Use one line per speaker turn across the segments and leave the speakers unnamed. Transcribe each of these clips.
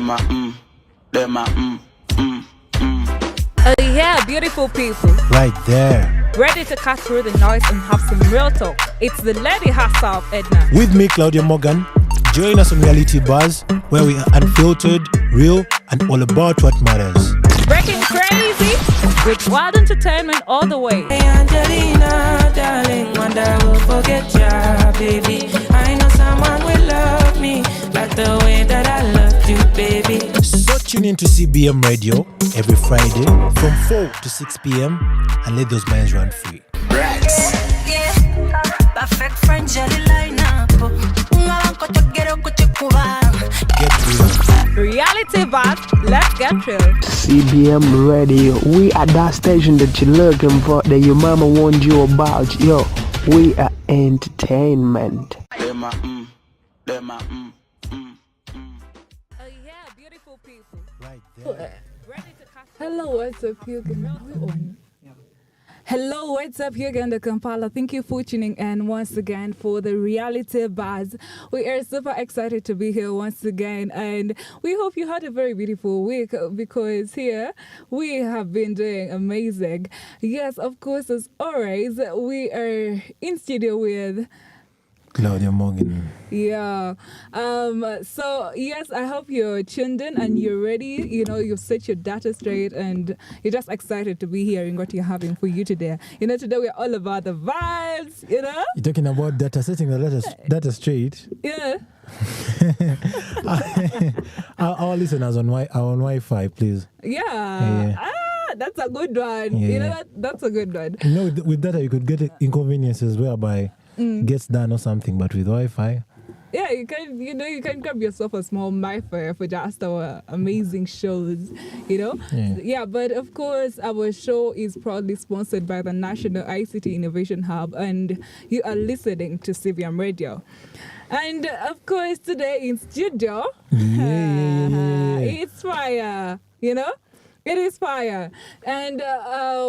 Oh yeah, beautiful people.
Right there.
Ready to cut through the noise and have some real talk. It's the lady herself, Edna.
With me, Claudia Morgan. Join us on Reality Buzz, where we are unfiltered, real, and all about what matters.
Breaking crazy with wild entertainment all the way.
Hey Angelina, darling, wonder will forget ya, baby. I know someone will love me like the way that I loved you, baby.
So tune in to CBM Radio every Friday from 4 to 6 p.m. and let those minds run free.
Yeah, perfect friend, jelly line up.
Get real.
Reality Buzz, let's get real.
CBM Radio, we are that station that you're looking for, that your mama warned you about. Yo, we are entertainment.
Oh yeah, beautiful people.
Right there.
Ready to cut.
Hello, what's up, Hugo? Hello, what's up, Uganda, Kampala? Thank you for tuning in once again for the Reality Buzz. We are super excited to be here once again, and we hope you had a very beautiful week because here we have been doing amazing. Yes, of course, as always, we are in studio with
Claudia Morgan.
Yeah. So, yes, I hope you're tuned in and you're ready. You know, you've set your data straight and you're just excited to be hearing what you're having for you today. You know, today we're all about the vibes, you know?
You're talking about data, setting the data straight.
Yeah.
Our listeners on Wi-Fi, please.
Yeah. That's a good one.
Yeah.
You know, that's a good one.
You know, with data, you could get inconveniences whereby gets done or something, but with Wi-Fi,
yeah, you can grab yourself a small Wi-Fi for just our amazing shows, you know? Yeah, but of course, our show is proudly sponsored by the National ICT Innovation Hub, and you are listening to CBM Radio. And of course, today in studio, it's fire, you know? It is fire. And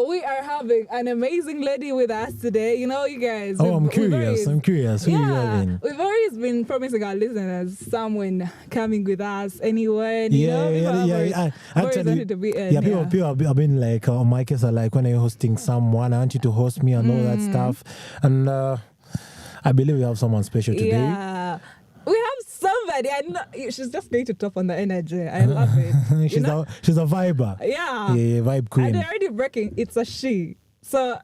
we are having an amazing lady with us today. You know, you guys.
Oh, I'm curious. Who are you having?
We've always been promising our listeners someone coming with us, anyone. You know,
yeah.
Actually, to be in,
people have been like, on my case, are like, when you're hosting someone, I want you to host me and all that stuff. And I believe we have someone special today.
Yeah. We have somebody. I know she's just going to top on the energy. I love it.
she's a viber.
Yeah.
Yeah, vibe queen.
And they're already breaking. It's a she. So,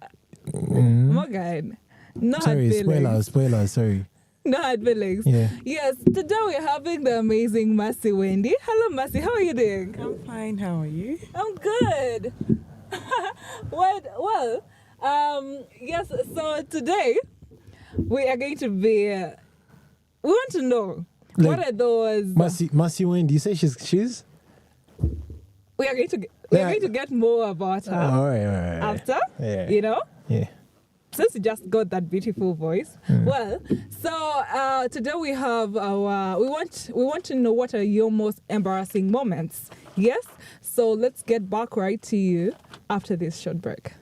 Morgan, no hard feelings.
Spoilers, sorry.
No hard feelings.
Yeah.
Yes, today we're having the amazing Mercy Wendy. Hello, Mercy. How are you doing?
I'm fine. How are you?
I'm good. Well, yes, so today we are going to be... we want to know, like, what are those...
Mercy Wendy, you say she's...
We are going to get more about her
all right.
after,
yeah.
You know?
Yeah.
Since you just got that beautiful voice. Well, so today we have our... We want to know what are your most embarrassing moments. Yes? So let's get back right to you after this short break.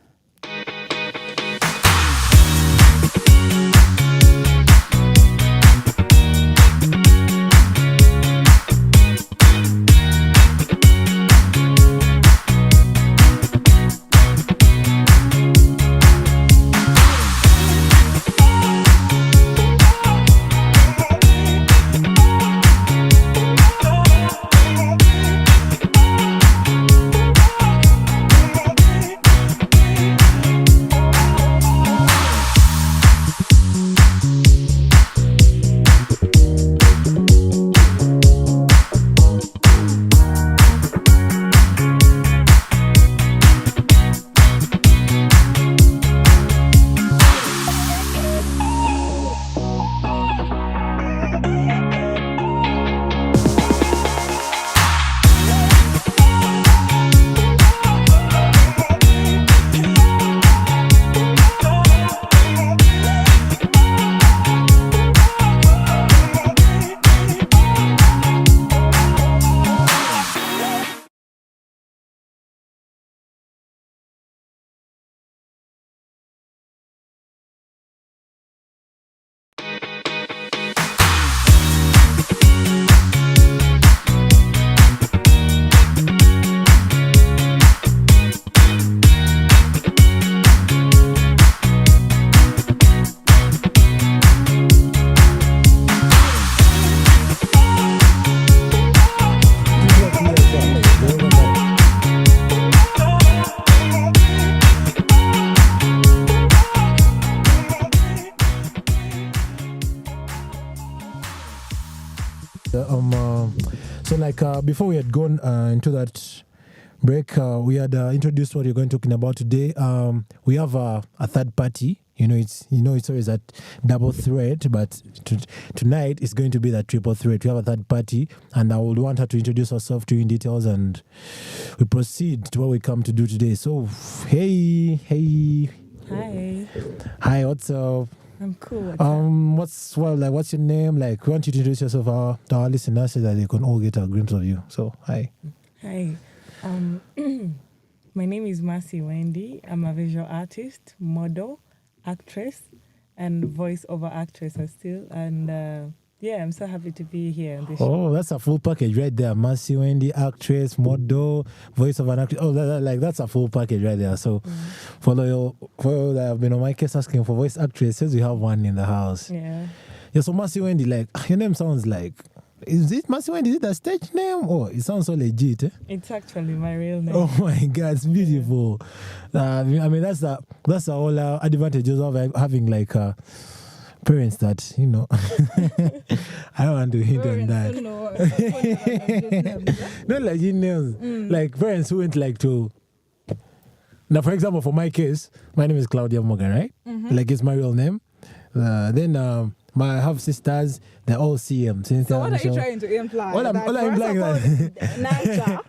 So like before we had gone into that break, we had introduced what we're going to talking about today. We have a third party. It's always that double threat, but tonight is going to be that triple threat. We have a third party, and I would want her to introduce herself to you in details, and we proceed to what we come to do today. So, hey. Hi, what's up?
I'm cool.
What's your name? Like, we want you to introduce yourself to our listeners so that they can all get a glimpse of you. So, hi.
Hi. My name is Mercy Wendy. I'm a visual artist, model, actress, and voice-over actress still. And I'm so happy to be here on this show.
Oh, that's a full package right there. Mercy Wendy, actress, model, voice-over actress. Oh, that's a full package right there. So, for that have been on my case asking for voice actresses, we have one in the house.
Yeah.
Yeah. So Mercy Wendy, like your name sounds like. Is it Mercy Wendy? Is it a stage name? Oh, it sounds so legit. Eh?
It's actually my real name.
Oh my God, it's beautiful. I mean, that's the whole advantages of having like parents that I don't want to hint on that. Not like names, like parents who went like to. Now, for example, for my case, my name is Claudia Morgan, right? Mm-hmm. Like it's my real name. Then I have sisters, they're all CM.
So what are you trying to imply?
All I'm implying that.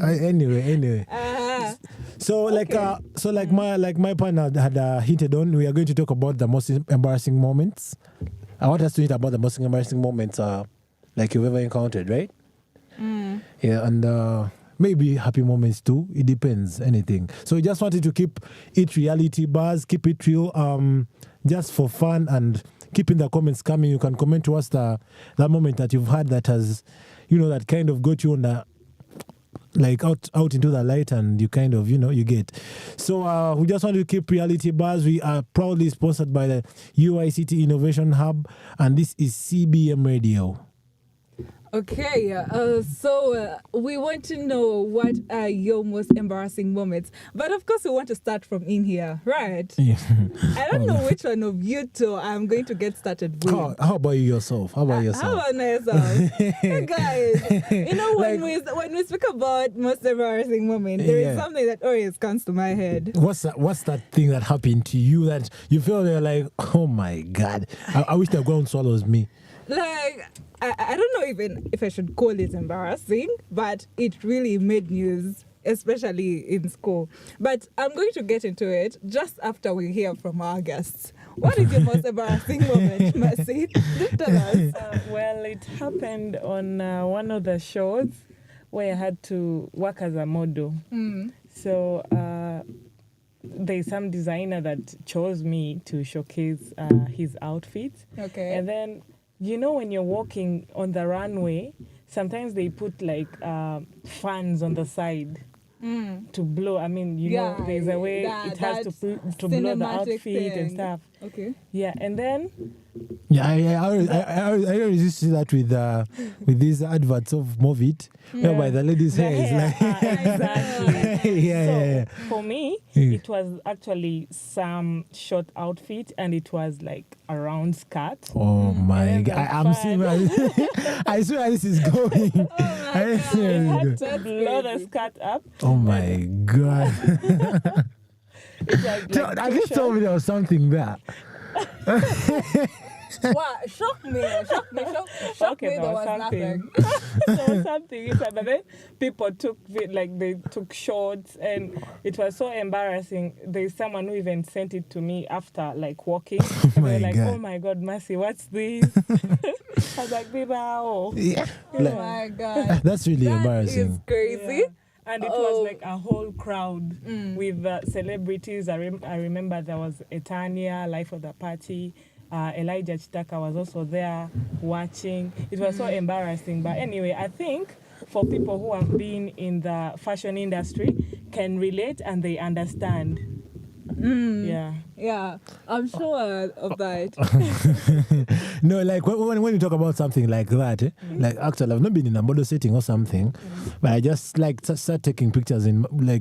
Anyway. So my partner had hinted on, we are going to talk about the most embarrassing moments. I want us to hint about the most embarrassing moments like you've ever encountered, right? Yeah, and maybe happy moments too. It depends, anything. So we just wanted to keep it reality bars, keep it real, just for fun, and keeping the comments coming. You can comment to us that moment that you've had that has, that kind of got you on the, like out into the light, and you kind of, you get. So we just want to keep reality bars. We are proudly sponsored by the UICT Innovation Hub, and this is CBM Radio.
Okay, so we want to know what are your most embarrassing moments. But of course, we want to start from in here, right?
Yeah.
I don't know which one of you two I'm going to get started with.
How about yourself? How about
myself? Hey guys, when we speak about most embarrassing moment, there is something that always comes to my head.
What's that thing that happened to you that you feel they're like, oh my God, I wish the ground swallows me?
Like, I don't know even if I should call it embarrassing, but it really made news, especially in school. But I'm going to get into it just after we hear from our guests. What is your most embarrassing moment, Mercy? Just tell us.
Well, it happened on one of the shows where I had to work as a model. So there's some designer that chose me to showcase his outfit.
Okay.
And then, when you're walking on the runway, sometimes they put like fans on the side to blow. I mean, there's a way it has to blow the outfit and stuff.
Okay.
Yeah, and then.
Yeah, I always used to see that with these adverts of Movit, whereby the lady's hair is like.
Exactly. For me, it was actually some short outfit, and it was like a round skirt.
Oh my God! I'm seeing where I see where this is going.
I had to blow the skirt up.
Oh my God! At least tell me there was something there.
What? Shock me. There was nothing.
There was something inside, but then people took it, like they took shots, and it was so embarrassing. There's someone who even sent it to me after like walking.
Oh my
like,
God.
oh my God, Mercy, what's this? I was like, baby, oh.
Yeah.
Oh my God.
That's really embarrassing.
It's crazy.
Yeah. And it was like a whole crowd with celebrities. I remember there was Etania, Life of the Party. Elijah Chitaka was also there watching. It was so embarrassing. But anyway, I think for people who have been in the fashion industry can relate and they understand.
Yeah, I'm sure of that.
No, like when you talk about something like that, like actually I've not been in a model setting or something, but I just like start taking pictures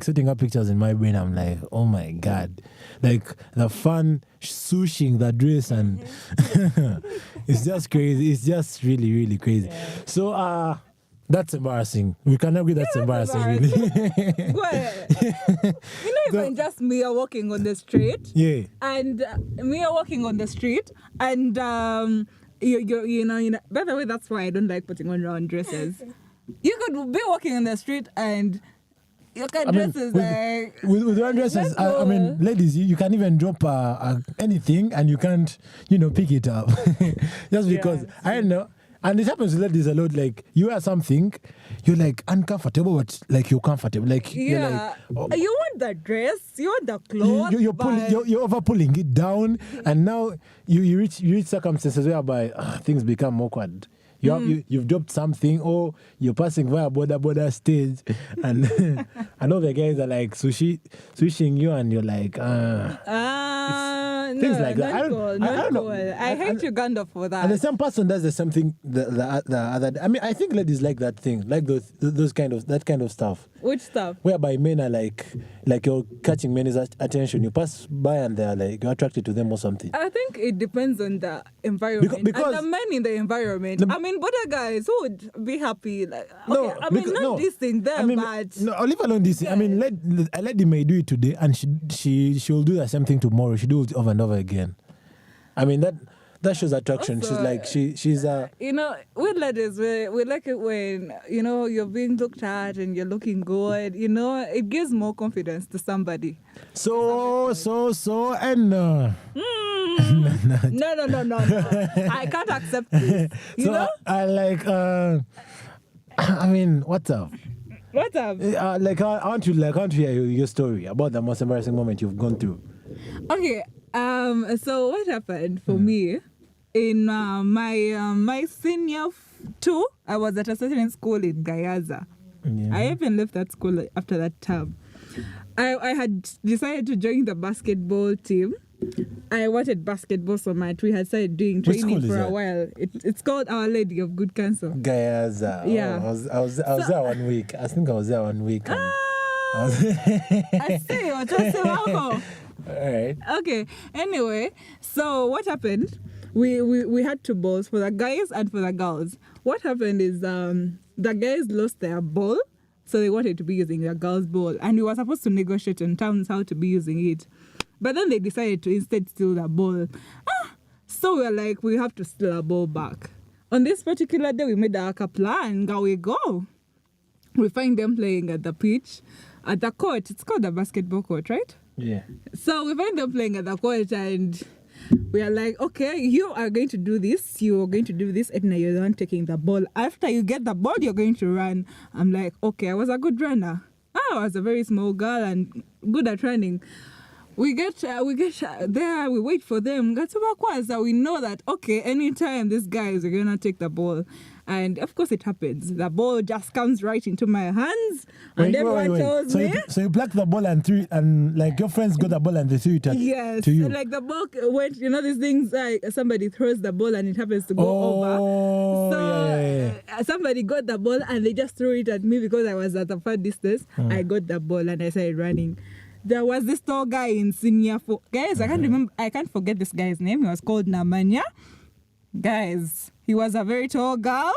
setting up pictures in my brain. I'm like, oh my God, like the fun swooshing the dress and it's just crazy. It's just really, really crazy.
Yeah.
So that's embarrassing. We can agree that's embarrassing. Really.
Go ahead. Even just me walking on the street.
Yeah.
And me walking on the street, and you know. By the way, that's why I don't like putting on round dresses. You could be walking on the street and your dresses
with round dresses. I mean, ladies, you can even drop anything and you can't, pick it up, just because I don't know. And it happens with ladies a lot. Like you wear something, you're like uncomfortable, but like you're comfortable. Like you're like,
you want the dress, you want the clothes.
You're over pulling it down, and now you reach circumstances whereby things become awkward. You've dropped something, or you're passing via border stage, and and all the guys are like swishing you, and you're like things like that. I don't know.
I hate Uganda for that.
And the same person does the same thing the other. I mean, I think ladies like that thing, like that kind of stuff.
Which stuff?
Whereby men are like you're catching men's attention. You pass by and they're like you're attracted to them or something.
I think it depends on the environment
because
and the men in the environment. I mean, border guys who would be happy. Like, okay, not dissing them, but
no, leave alone this. I mean, let the maid do it today, and she'll do the same thing tomorrow. She do it over and over again. I mean that shows attraction. Also, she's
with ladies, we like it when you're being looked at and you're looking good. It gives more confidence to somebody.
So and
no. I can't accept this.
I like. I mean, what's up?
What's up?
I want to hear your story about the most embarrassing moment you've gone through.
Okay. So what happened for me in my senior 2? I was at a certain school in Gayaza. Yeah. I even left that school after that term. I had decided to join the basketball team. I wanted basketball so much. We had started doing training for a while. It's called Our Lady of Good Counsel.
Gayaza.
Yeah.
I was there 1 week. I think I was there 1 week.
I see. Welcome.
All right.
Okay. Anyway, so what happened? We had 2 balls for the guys and for the girls. What happened is the guys lost their ball, so they wanted to be using the girls' ball, and we were supposed to negotiate in terms how to be using it. But then they decided to instead steal the ball. So we were like, we have to steal our ball back. On this particular day, we made a plan. Go we go. We find them playing at the pitch, at the court. It's called the basketball court, right?
Yeah.
So we find them playing at the court, and we are like, okay, you are going to do this. You are going to do this. Edna, you're the one taking the ball. After you get the ball, you're going to run. I'm like, okay, I was a good runner. I was a very small girl and good at running. We get there, we wait for them. We know that, okay, anytime these guys are going to take the ball. And of course it happens. The ball just comes right into my hands. And everyone tells me.
So you plucked the ball and threw it, and like your friends got the ball and they threw it to you.
Yes. Like the ball went, these things, like somebody throws the ball and it happens to go over. So somebody got the ball and they just threw it at me because I was at a far distance. I got the ball and I started running. There was this tall guy in senior 4. Guys, I can't forget this guy's name. He was called Namanya. Guys, he was a very tall guy.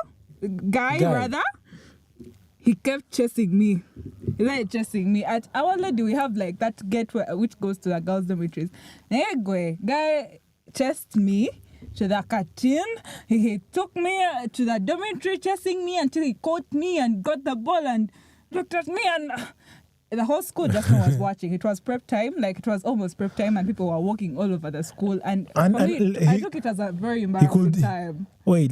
He kept chasing me. He started chasing me. At Our Lady, we have like that gate which goes to the girls' dormitories. Guy chased me to the curtain. He took me to the dormitory, chasing me until he caught me and got the ball and looked at me, and the whole school just was watching. It was prep time, like it was almost prep time, and people were walking all over the school. And for me, I took it as a very embarrassing time.
Wait,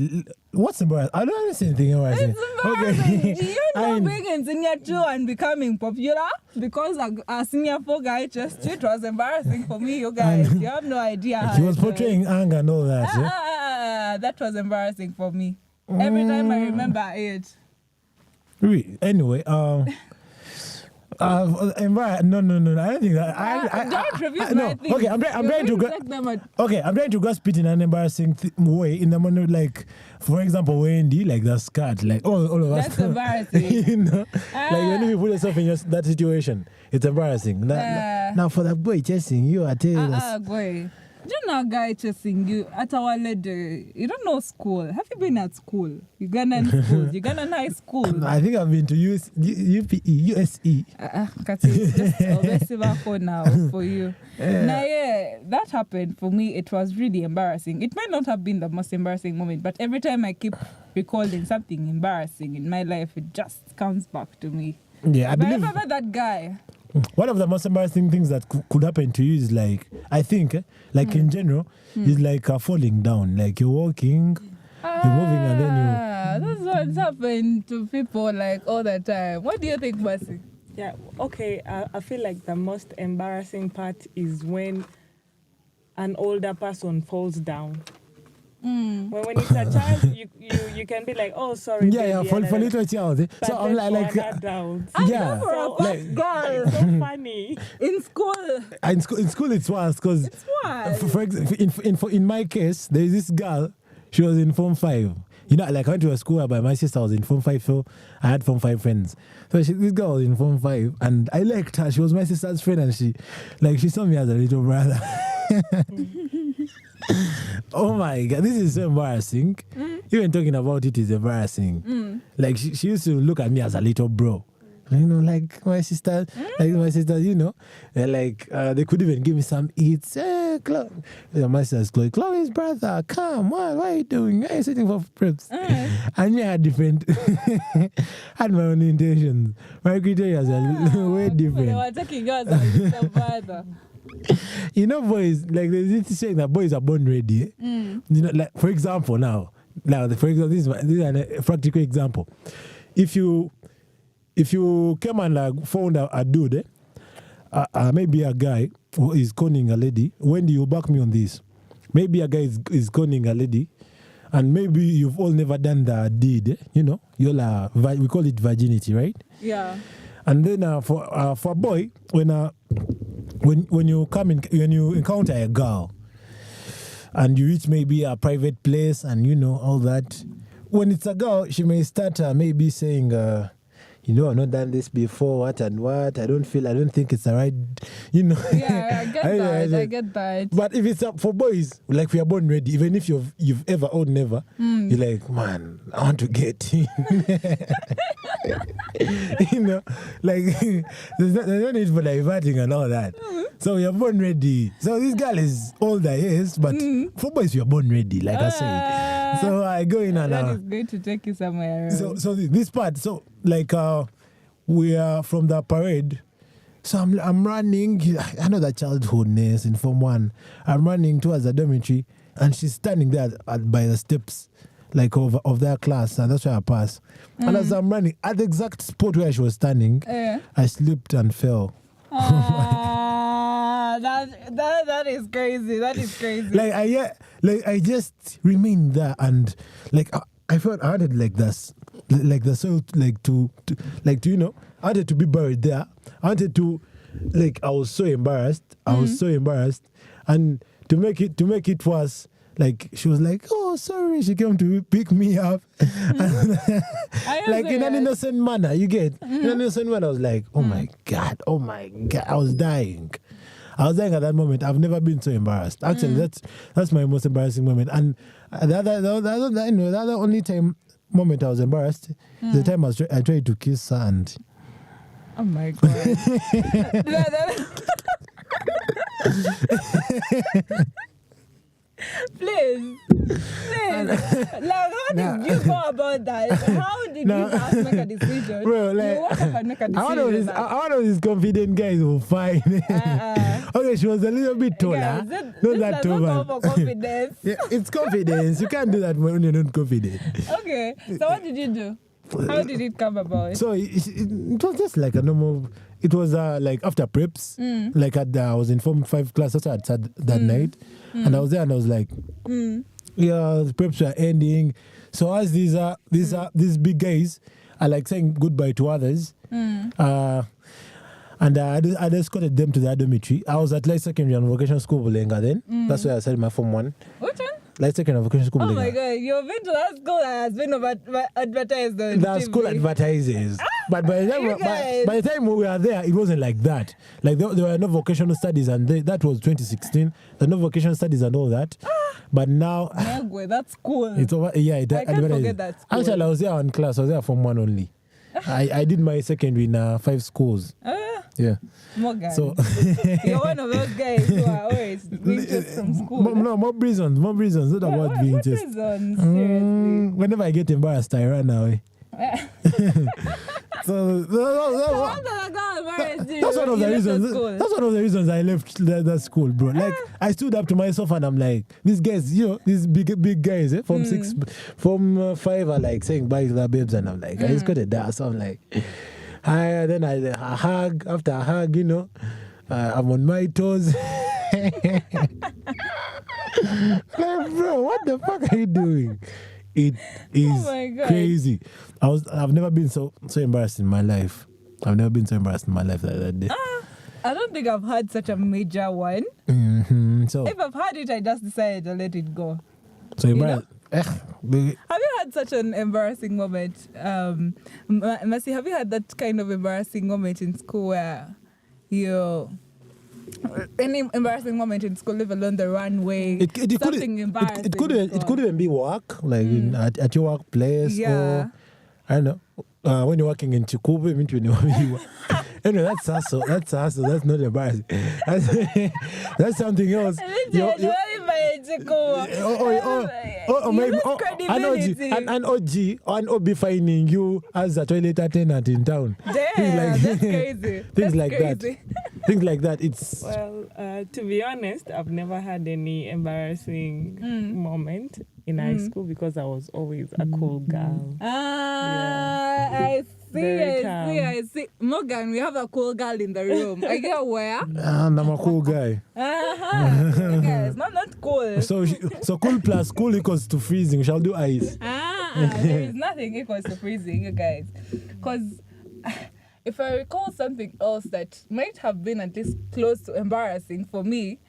what's embarrassing? I don't understand anything embarrassing.
It's embarrassing. Do you know being in senior 2 and becoming popular because a senior 4 guy just it was embarrassing for me, you guys. You have no idea.
He was portraying anger and all that.
That was embarrassing for me. Every time I remember it.
Anyway, No. I don't think that.
Don't review
no.
my things.
Okay, I'm trying to
Reflect them at-
I'm trying to grasp it in an embarrassing way. In the moment, like, for example, Wendy, like that scat, like all of us.
That's embarrassing.
You know, like when you put yourself in that situation, it's embarrassing. Now for that boy chasing you, I tell you.
Boy. Do you know a guy chasing you at our lady? You don't know school. Have you been at school? Ugandan school, Ugandan high school.
I think I've been to USE.
Just now for you. Now, that happened for me. It was really embarrassing. It might not have been the most embarrassing moment, but every time I keep recalling something embarrassing in my life, it just comes back to me.
Yeah, I believe.
remember that guy.
One of the most embarrassing things that could happen to you is like, I think, in general, is like falling down. Like you're walking, you're moving, and then you.
That's what's happened to people like all the time. What do you think, Mercy?
Yeah, okay. I feel like the most embarrassing part is when an older person falls down. When it's a child, you can be like, oh, sorry.
Yeah,
baby,
for little child.
But
So I'm
then
like,
for an adult,
yeah.
For a
Like-
girl
it's so funny.
in school.
In school, it's worse because,
It's what?
for example, in my case, there is this girl. She was in Form 5. You know, like I went to a school where my sister was in Form 5, so I had Form 5 friends. So this girl was in Form 5, and I liked her. She was my sister's friend, and she saw me as a little brother. Oh my God, this is so embarrassing. Even talking about it is embarrassing. Like she used to look at me as a little bro. You know, like my sister, you know, and like they could even give me some eats. Hey, Chloe. My sister's Chloe's brother, come on, what are you doing? Why are you sitting for preps? And yeah, I had different, had my own intentions. My criteria are way
They
different.
were taking us as little brother.
You know, boys, like there's this saying that boys are born ready. You know, like for example, this is a practical example. If you came and like found a dude, maybe a guy who is conning a lady. Wendy, you back me on this. Maybe a guy is conning a lady, and maybe you've all never done the deed. You know, we call it virginity, right?
Yeah.
And then for a boy, when you encounter a girl, and you reach maybe a private place, and you know all that. When it's a girl, she may start maybe saying, you know, I've not done this before, what and what. I don't think it's the right, you know.
Yeah, I get that.
But if it's for boys, like we are born ready, even if you've ever or never, you're like, man, I want to get in. You know, like there's no need for diverting and all that. So you're born ready. So this girl is older, yes, but for boys, you're born ready, like I said. So I go in and
that is going to take you somewhere else.
So this part, so like we are from the parade. So I'm running. I know that childhoodness in Form 1. I'm running towards the dormitory, and she's standing there by the steps, like of their class, and that's where I pass. And as I'm running at the exact spot where she was standing, I slipped and fell.
That is crazy. That is crazy.
I just remained there, and like I felt I wanted like this, like the soul, to you know, I wanted to be buried there. I wanted to, like, I was so embarrassed. And to make it worse, like she was like, oh, sorry, she came to pick me up. Like in an innocent manner, you get? In an innocent manner, I was like, oh my God, I was dying. At that moment. I've never been so embarrassed. Actually, that's my most embarrassing moment. And the other only moment I was embarrassed, the time I tried to kiss her and...
Oh my God. Please. Like, how did you go about that? How did you guys make a decision?
Bro, like,
you woke up and make a decision.
I want all these confident guys who fine. Okay, she was a little bit taller.
Yeah,
not that tall.
Not for confidence.
Yeah, it's confidence. You can't do that when you're not confident.
Okay, so what did you do? How did it come about?
So it was just like a normal. It was like after preps, like I was in Form 5 class. That's what I said that night, and I was there and I was like, yeah, the preps were ending. So as these big guys are like saying goodbye to others, And I just escorted them to the dormitory. I was at Light Secondary and Vocational School Bulenga then. That's where I started my Form 1.
Which one?
Light Secondary and Vocational School
Oh
Bulenga.
my God, you've been to that school that has been advertised on
That
TV.
school advertises. But by the time we were there, it wasn't like that. Like there were no vocational studies, and that was 2016. There were no vocational studies and all that. But now
Megwe, that's cool.
it's over. Yeah, it
I can't
advertises.
forget that school.
Actually, I was there on class. I was there Form 1 only. I did my secondary in 5 schools. Yeah.
Morgan.
So
You're one of those guys who are always being chased from school.
no, more reasons. Not about being
what
just.
reasons? Seriously.
Whenever I get embarrassed, I run away. So that's one of the reasons. That's one of the reasons I left that school, bro. Like I stood up to myself and I'm like, these guys, these big guys, from 5 are like saying bye to their babes, and I'm like, I just got a dance. So I'm like, hi. Then I hug. After I hug, I'm on my toes. Like, bro, what the fuck are you doing? It is crazy. I've never been so embarrassed in my life. I've never been so embarrassed in my life like that day.
I don't think I've had such a major one.
So
if I've had it, I just decided to let it go.
So embarrassed.
Have you had such an embarrassing moment? Mercy, have you had that kind of embarrassing moment in school where any embarrassing moment in school, live alone the runway, something embarrassing?
It could even be work, like at your workplace, or I don't know, when you're working in Chikubu, anyway, that's hustle. That's not embarrassing. That's something else. An OB finding you as a toilet attendant in town.
Damn, that's crazy.
Things like that. Things like that. It's
to be honest, I've never had any embarrassing moment in high school because I was always a cool girl.
I see. Morgan, we have a cool girl in the room. Are you aware?
And I'm a cool guy.
Yes, not cool.
So cool plus cool equals to freezing. We shall do ice.
There is nothing equals to freezing, you guys. Because if I recall something else that might have been at least close to embarrassing for me,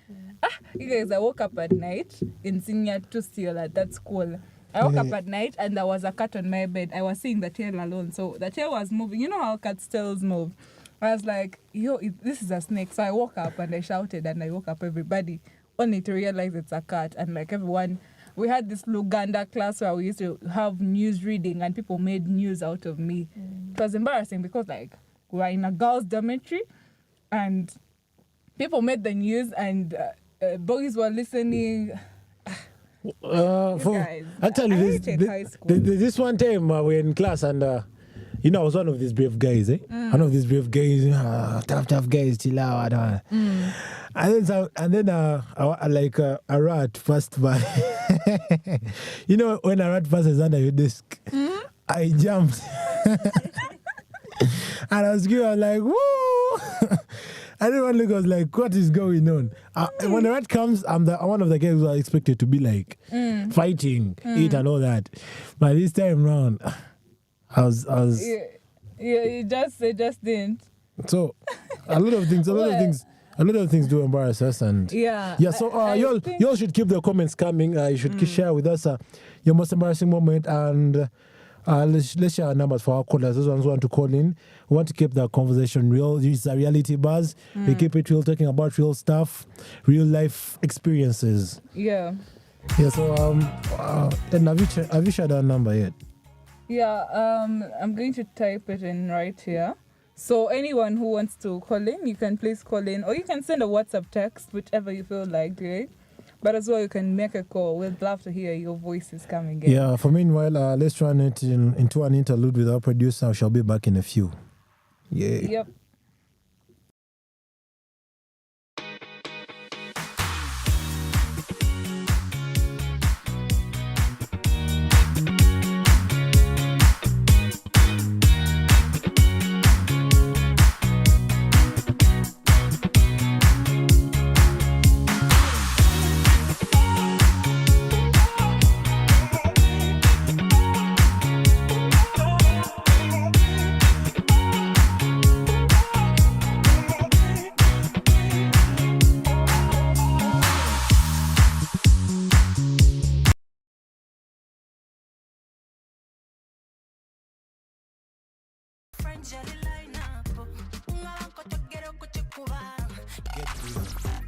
you guys, I woke up at night in senior 2 still at that school. I woke up at night and there was a cat on my bed. I was seeing the tail alone. So the tail was moving. You know how cats' tails move? I was like, this is a snake. So I woke up and I shouted and I woke up everybody, only to realize it's a cat. And like everyone, we had this Luganda class where we used to have news reading and people made news out of me. It was embarrassing because like we were in a girls' dormitory and people made the news and boys were listening.
Actually, this one time we were in class and I was one of these brave guys, one of these brave guys, tough guys, chill out. And then a rat passed by. When a rat passes under your desk, I jumped. And I was like, woo! Everyone was like, what is going on? When the rat comes, I'm one of the guys who are expected to be like fighting it and all that. But this time round, I was.
You just didn't.
So a lot of things do embarrass us, and So y'all should keep the comments coming. You should share with us your most embarrassing moment, and let's share our numbers for our callers. Those ones who want to call in. We want to keep the conversation real. It's a reality buzz. We keep it real, talking about real stuff, real life experiences.
Yeah.
Yeah. So and have you shared our number yet?
Yeah. I'm going to type it in right here. So anyone who wants to call in, you can please call in, or you can send a WhatsApp text, whichever you feel like doing. But as well, you can make a call. We'd love to hear your voices coming in.
Yeah, for meanwhile, let's run it into an interlude with our producer. I shall be back in a few. Yeah.
Yep.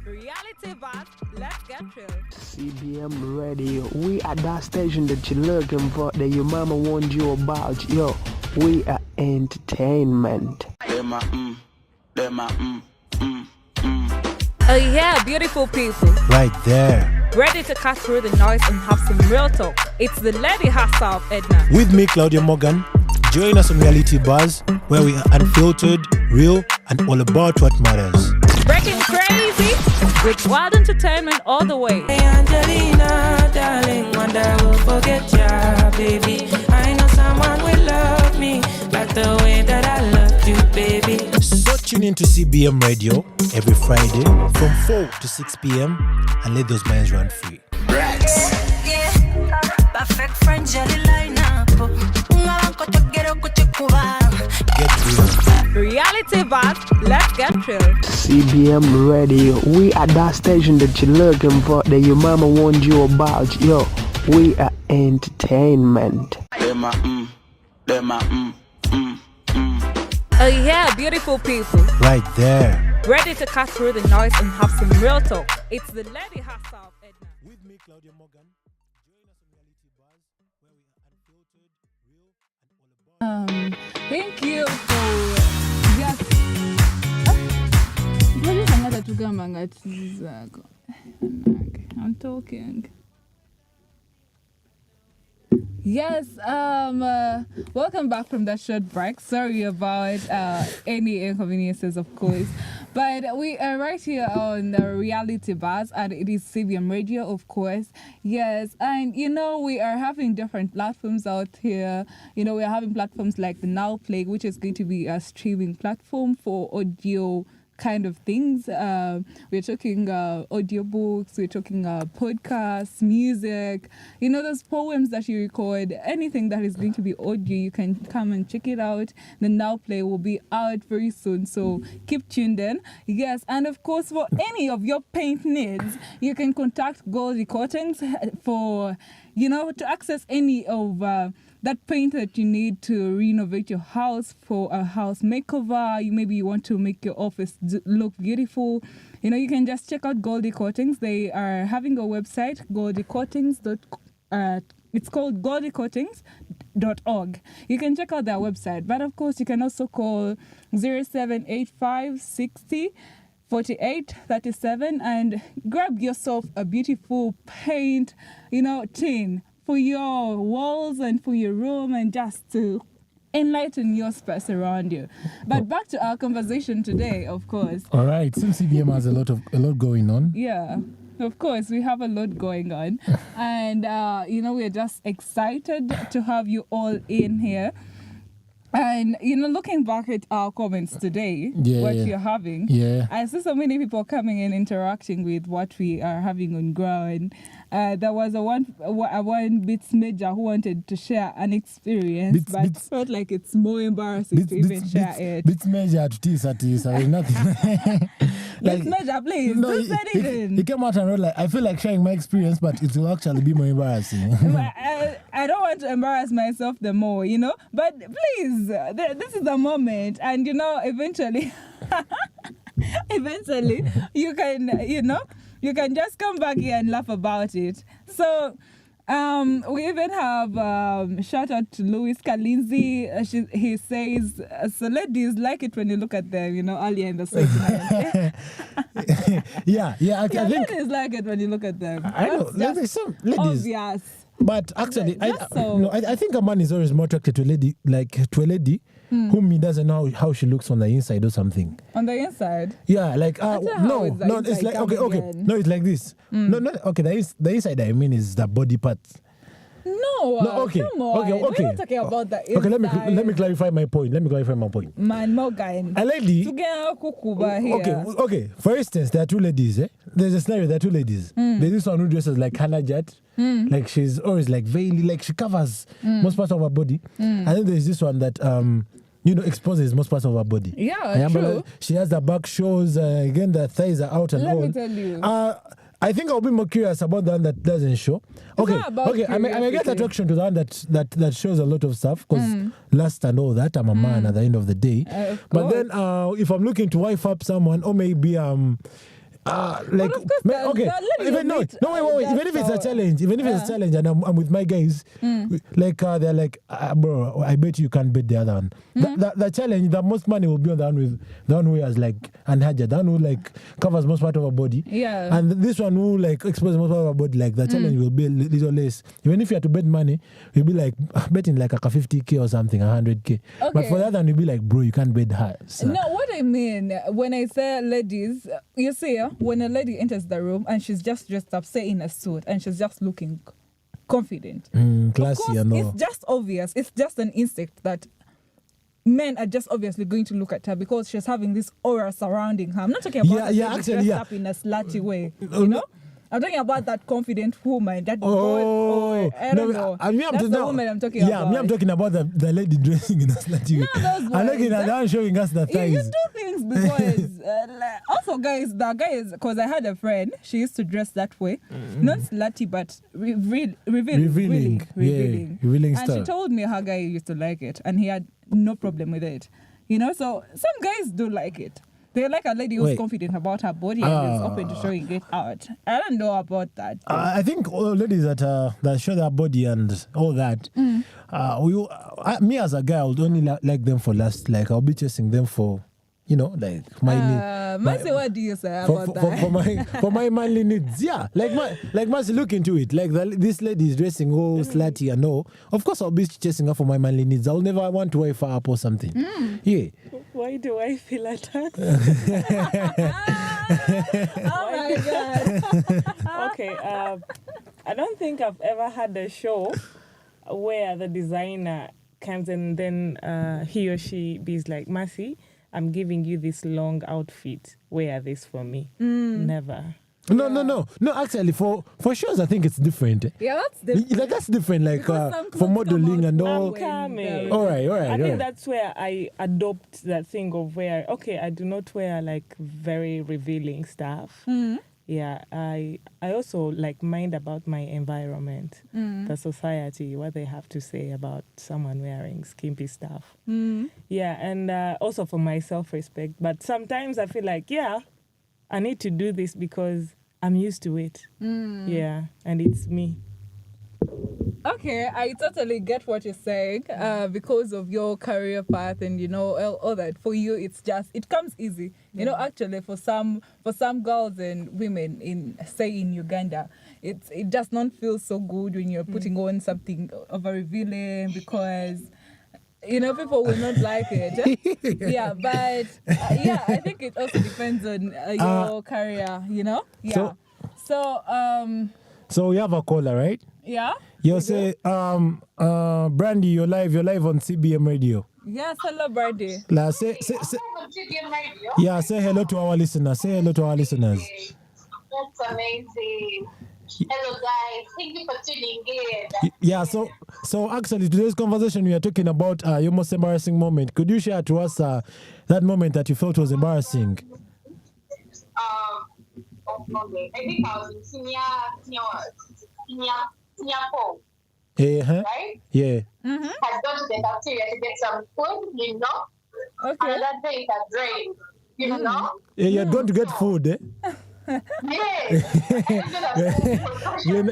Reality Buzz, let's get real.
CBM Radio, we at that station that you're looking for, that your mama warned you about. Yo, we are entertainment.
Oh yeah, beautiful people.
Right there.
Ready to cut through the noise and have some real talk. It's the lady herself, Ednar.
With me, Claudia Morgan. Join us on Reality Buzz, where we are unfiltered, real, and all about what matters.
Breaking crazy with wild entertainment all the way.
Hey Angelina, darling, wonder I will forget ya, baby. I know someone will love me like the way that I loved you, baby.
So tune in to CBM Radio every Friday from 4 to 6 p.m. and let those minds run free.
Yeah, perfect friend, jelly line up.
Get real.
Reality Buzz, let's get real.
CBM Radio, we at that station that you're looking for, that your mama warned you about. Yo, we are entertainment.
Oh yeah, beautiful people.
Right there.
Ready to cut through the noise and have some real talk. It's the lady herself, Edna.
With me, Claudia Morgan. Join us on Reality Buzz, where we are unfiltered, real, and all about.
Thank you for yes. I'm talking. Yes, welcome back from that short break. Sorry about any inconveniences, of course. But we are right here on the Reality Buzz, and it is CBM Radio, of course. Yes, and we are having different platforms out here. We are having platforms like the Now Play, which is going to be a streaming platform for audio kind of things. We're talking audiobooks, we're talking podcasts, music, those poems that you record, anything that is going to be audio, you can come and check it out. The Now Play will be out very soon, so keep tuned in. Yes, and of course, for any of your paint needs, you can contact Goldie Coatings for, to access any of that paint that you need to renovate your house, for a house makeover. Maybe you want to make your office look beautiful. You can just check out Goldie Coatings. They are having a website, goldiecoatings. It's called goldiecoatings.org. You can check out their website. But of course, you can also call 0785 60 4837 and grab yourself a beautiful paint, tin for your walls and for your room, and just to enlighten your space around you. But back to our conversation today, of course.
All right, since CBM has a lot going on.
Yeah, of course, we have a lot going on. And, we're just excited to have you all in here. And, looking back at our comments today, you're having, I see so many people coming in, interacting with what we are having on ground. There was a one Bits Major who wanted to share an experience, but felt like it's more embarrassing to even share it.
Bits Major to tease at you, sorry, nothing.
Bits Major, please, don't say anything.
He came out and wrote, I feel like sharing my experience, but it will actually be more embarrassing.
I don't want to embarrass myself the more, but please, this is the moment, and eventually you can, you can just come back here and laugh about it. So we even have shout out to Louis Kalinzi. He says, so ladies like it when you look at them, earlier in the segment. I think ladies like it when you look at them.
I know, there's some ladies.
Obvious.
But actually, I think a man is always more attracted to a lady, whom he doesn't know how she looks on the inside or something.
On the inside?
Yeah, it's like, okay. No, it's like this. No, okay, the inside I mean is the body part.
No, okay. Come on. Okay. We're not talking about the inside.
Okay, let me clarify my point.
Man, Morgan.
A lady.
Here.
Okay. For instance, there are two ladies. There's a scenario. There are two ladies. There's this one who dresses like Hannah Jat. Like she's always like veily, like she covers most parts of her body. And then there's this one that exposes most parts of her body.
Yeah, true.
She has the back shows. Again, the thighs are out and all.
Let me tell you.
I think I'll be more curious about the one that doesn't show. Okay,
not about
okay. I may get
curiosity.
attraction to the one that shows a lot of stuff because lust and all that. I'm a man at the end of the day.
Of
But
course.
then, if I'm looking to wife up someone, or maybe like
of course,
okay,
let me
even no,
admit,
wait. Even if it's a challenge, and I'm with my guys, like they're like, bro, I bet you can't bet the other one. The challenge, the most money will be on the one who has like unhajja, the one who like covers most part of our body.
Yeah.
And this one who like exposes most part of our body, like the challenge will be a little less. Even if you have to bet money, you'll be like betting like a 50k or something, 100k. But
Okay.
for the other one, you'll be like, bro, you can't bet her. So.
No, what I mean when I say ladies, you see, when a lady enters the room and she's just dressed up, say in a suit, and she's just looking confident. Of
Classy
course,
and all.
it's just obvious. It's just an instinct that men are just obviously going to look at her because she's having this aura surrounding her. I'm not talking about
Yeah,
a lady
actually,
dressed
yeah.
up in a slutty way,
No,
you know? I'm talking about that confident woman, that boy, or I don't know. That's the woman I'm talking about.
Yeah, me, I'm talking about the lady dressing in a slutty way.
No, those
I'm looking
ones.
at her showing us the
You
thighs.
do things because also guys, because I had a friend, she used to dress that way, not slutty but revealing.
Revealing
And
stuff.
she told me her guy used to like it and he had no problem with it, you know. So some guys do like it. They like a lady who's
Wait.
confident about her body and is open to showing it out. I don't know about that.
I think all ladies that show their body and all that, me as a guy, I would only like them for lust. Like I'll be chasing them for, like my
Mercy, what do you say
for,
about
for,
that?
for my manly needs. Yeah, like Mercy, look into it. Like this lady is dressing all slutty and all. Of course, I'll be chasing her for my manly needs. I'll never want to wife her up or something. Yeah.
Why do I feel attacked?
Oh my God.
Okay, I don't think I've ever had a show where the designer comes and then he or she be like, Mercy, I'm giving you this long outfit. Wear this for me. Never.
No. Actually, for shows, I think it's different.
Yeah, that's different.
Like that's different. Like
Because some
for
clothes
modeling
come out
and
one
all.
way.
Coming.
All right.
I think that's where I adopt that thing of I do not wear like very revealing stuff. Yeah, I also like mind about my environment, the society, what they have to say about someone wearing skimpy stuff. Yeah, and also for my self-respect. But sometimes I feel like, I need to do this because I'm used to it. Yeah, and it's me.
Okay, I totally get what you're saying because of your career path and all that. For you, it comes easy. Actually, for some girls and women in Uganda, it does not feel so good when you're putting on something over revealing because people will not like it. Yeah, but I think it also depends on your career. Yeah.
So we have a caller, right?
Yeah.
You say, Brandy, you're live on CBM Radio.
Yeah, hello, Brandy.
Say hello to our listeners. Say hello to our listeners.
That's amazing. Hello, guys. Thank you for tuning in.
Yeah, so actually today's conversation we are talking about your most embarrassing moment. Could you share to us that moment that you felt was embarrassing?
Okay. I think I was in senior 4, right?
Yeah.
Had gone to the cafeteria to get some food,
Okay.
And that day it had rained,
Yeah, you're going to get food, eh?
Yes.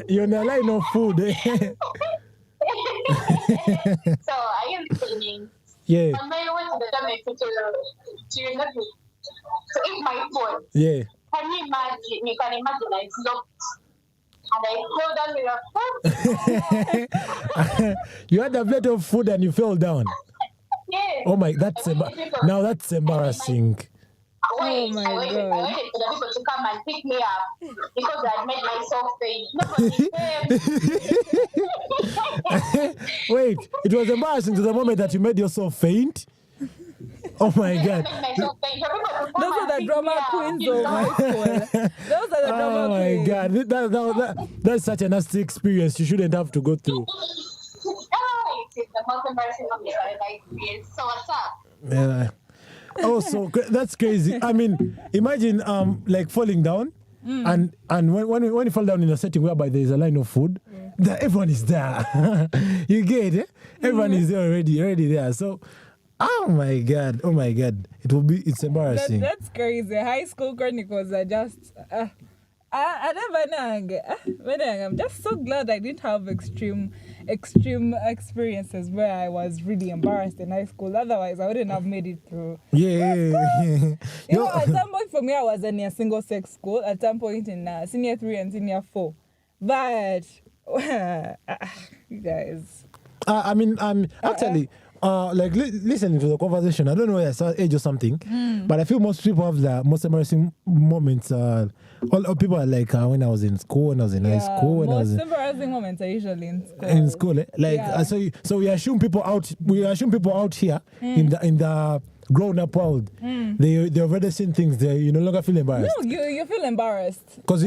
You're in a line of food, eh?
So I am cleaning.
Yeah.
And then I went to the dormitory to eat my food.
Yeah.
Can you imagine? You can imagine I flopped. And I fell down with a food.
You had a plate of food and you fell down.
Yes.
Oh my, that's embarrassing.
I waited
God.
for the people to come and pick me up because I had made myself faint. Nobody came.
Wait, it was embarrassing to the moment that you made yourself faint? Oh my God.
I made myself faint. For people to come
Those are
and
the
pick
drama
me up,
queens of high school. Those are the drama
Oh my
queens.
God. That's such a nasty experience you shouldn't have to go through.
Oh, it's the most embarrassing moment I experienced. So what's up?
Yeah. Oh, so that's crazy. I mean, imagine like falling down And when you fall down in a setting whereby there is a line of food, everyone is there. You get it? Everyone is there already there. So, oh my god, it's embarrassing.
That's crazy. High school chronicles are just. I'm just so glad I didn't have extreme experiences where I was really embarrassed in high school. Otherwise, I wouldn't have made it through.
Yeah.
You know, at some point for me, I was in a single-sex school. At some point in senior 3 and senior 4. But, you guys.
Actually, listening to the conversation, I don't know whether it's age or something, but I feel most people have the most embarrassing moments. All people are like when I was in school, when I was in high school,
most embarrassing moments are usually in school.
In school, so we assume people out. We assume people out here in the grown-up world. They've already seen things. You no longer feel embarrassed.
No, you feel embarrassed
because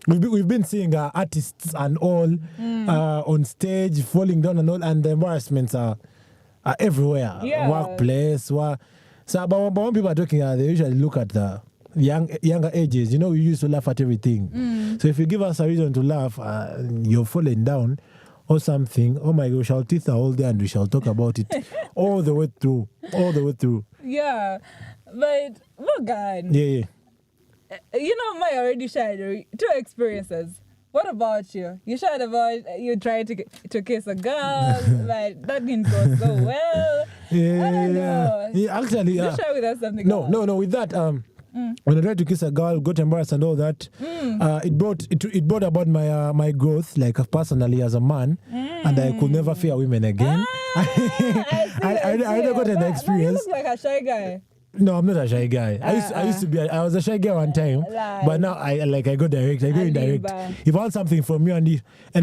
we've been seeing artists and all on stage falling down and all, and the embarrassments are everywhere. Workplace. But when people are talking, they usually look at the younger ages. You know, we used to laugh at everything. So if you give us a reason to laugh, you're falling down or something, oh my God, we shall teeth all day and we shall talk about it all the way through.
Yeah, but Morgan.
Yeah.
You know, Maya already shared 2 experiences. What about you? You shared about you tried to kiss a girl, but that didn't go so well.
Yeah,
I don't know.
Yeah, actually,
you share with us something.
No. With that, when I tried to kiss a girl, got embarrassed and all that, it brought about my growth, like personally as a man, and I could never fear women again. I never got an experience.
You look like a shy guy.
No, I'm not a shy guy. I used to be. I was a shy guy one time, but now I go direct. I go indirect. If I want something from you, and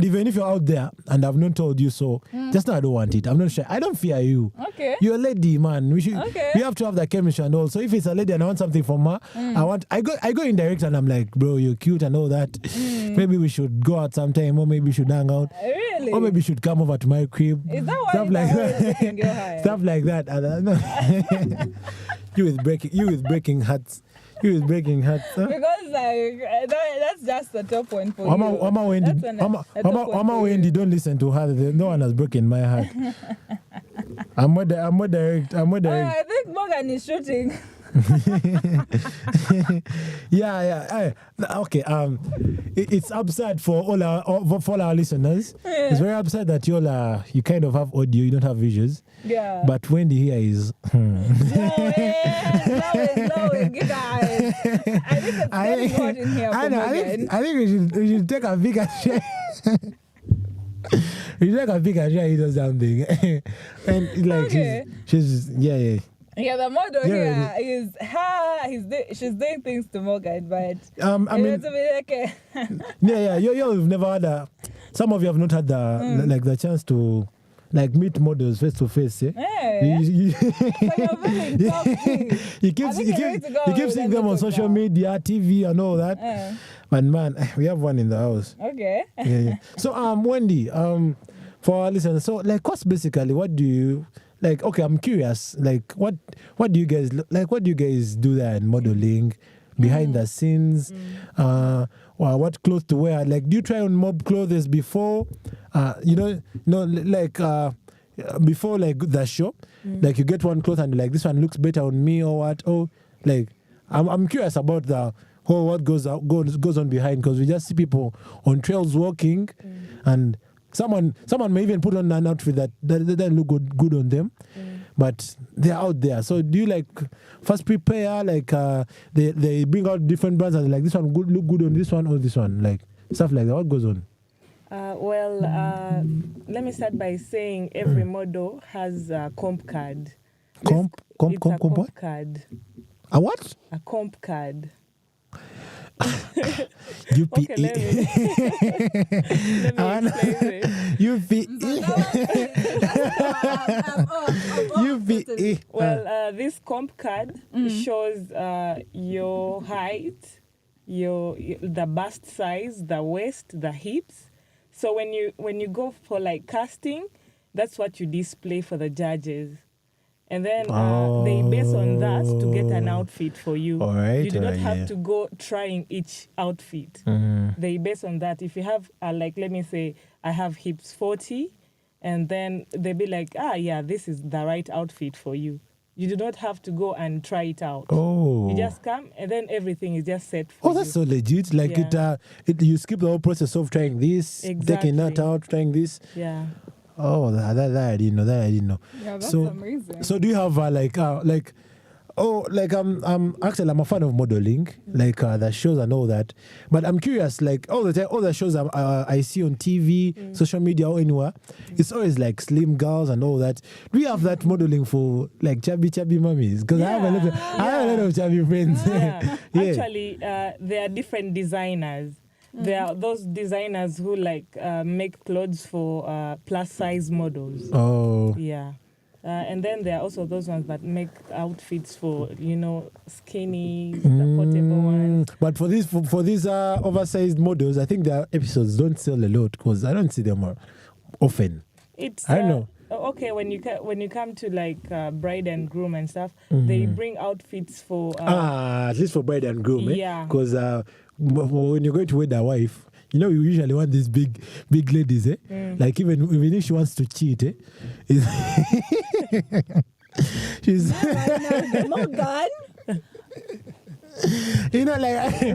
even if you're out there and I've not told you so, just know I don't want it. I'm not shy. I don't fear you.
Okay.
You're a lady, man. We have to have that chemistry and all. So if it's a lady and I want something from her, I go indirect and I'm like, bro, you're cute and all that. Maybe we should go out sometime, or maybe we should hang out.
Really?
Or maybe we should come over to my crib.
Is that why
stuff like that? Stuff like that. You with breaking hearts. Huh?
Because that's just the top one for you.
Mama Wendy, don't listen to her. No one has broken my heart. I'm more direct.
I think Morgan is shooting.
Yeah. Okay. It's absurd for all our listeners. Yeah. It's very absurd that you kind of have audio, you don't have visuals.
Yeah.
But Wendy here is.
No, guys. I think it's very hot in here.
I think we should take a bigger share. We should take a bigger share into something. And like okay. she's yeah.
Yeah, the model here is her. She's doing things to Morgan, but it's a bit okay.
Yeah. You've never had some of you have not had the chance to meet models face to face. Yeah.
Hey.
You keep seeing them on social media, TV, and all that. Yeah. But man, we have one in the house.
Okay.
Yeah. So Wendy, for our listeners, so what's basically what do you? Okay, I'm curious. What do you guys What do you guys do there in modeling, behind the scenes? What clothes to wear? Do you try on mob clothes before? Before the show, you get one cloth and this one looks better on me or what? I'm curious about the whole what goes on behind, because we just see people on trails walking and. Someone may even put on an outfit that look good on them, but they're out there. So do you first prepare they bring out different brands and this one look good on this one or this one, stuff like that? What goes on?
Let me start by saying every model has a comp card.
Comp
what? Card.
A what?
A comp card.
UPE.
Okay, let me explain it.
UPE.
Well, this comp card shows your height, the bust size, the waist, the hips. So when you go for casting, that's what you display for the judges. And then they base on that to get an outfit for you.
All right,
You do not have
yeah.
to go trying each outfit. They base on that. If you have, like, let me say, I have hips 40, and then they be like, yeah, this is the right outfit for you. You do not have to go and try it out.
Oh.
You just come, and then everything is just set for
Oh, that's so legit. Like you skip the whole process of trying this, taking that out, trying this.
Yeah.
Oh, that I didn't know. That I didn't know.
Yeah, that's
so,
amazing.
So do you have I'm actually I'm a fan of modeling, like the shows and all that. But I'm curious, like all the shows I see on TV, social media or anywhere, it's always like slim girls and all that. Do you have that modeling for like chubby mummies? Because I have a lot of chubby friends.
Yeah.
Yeah.
Actually, there are different designers. There are those designers who make clothes for plus size models.
Oh.
Yeah. And then there are also those ones that make outfits for, skinny, the portable ones.
But for these oversized models, I think their episodes don't sell a lot because I don't see them often.
It's
I don't know.
Okay, when you come to bride and groom and stuff, they bring outfits for
at least for bride and groom,
yeah.
Because when you're going to wed a wife, you usually want these big ladies, eh? Like even if she wants to cheat, eh? She's
Morgan,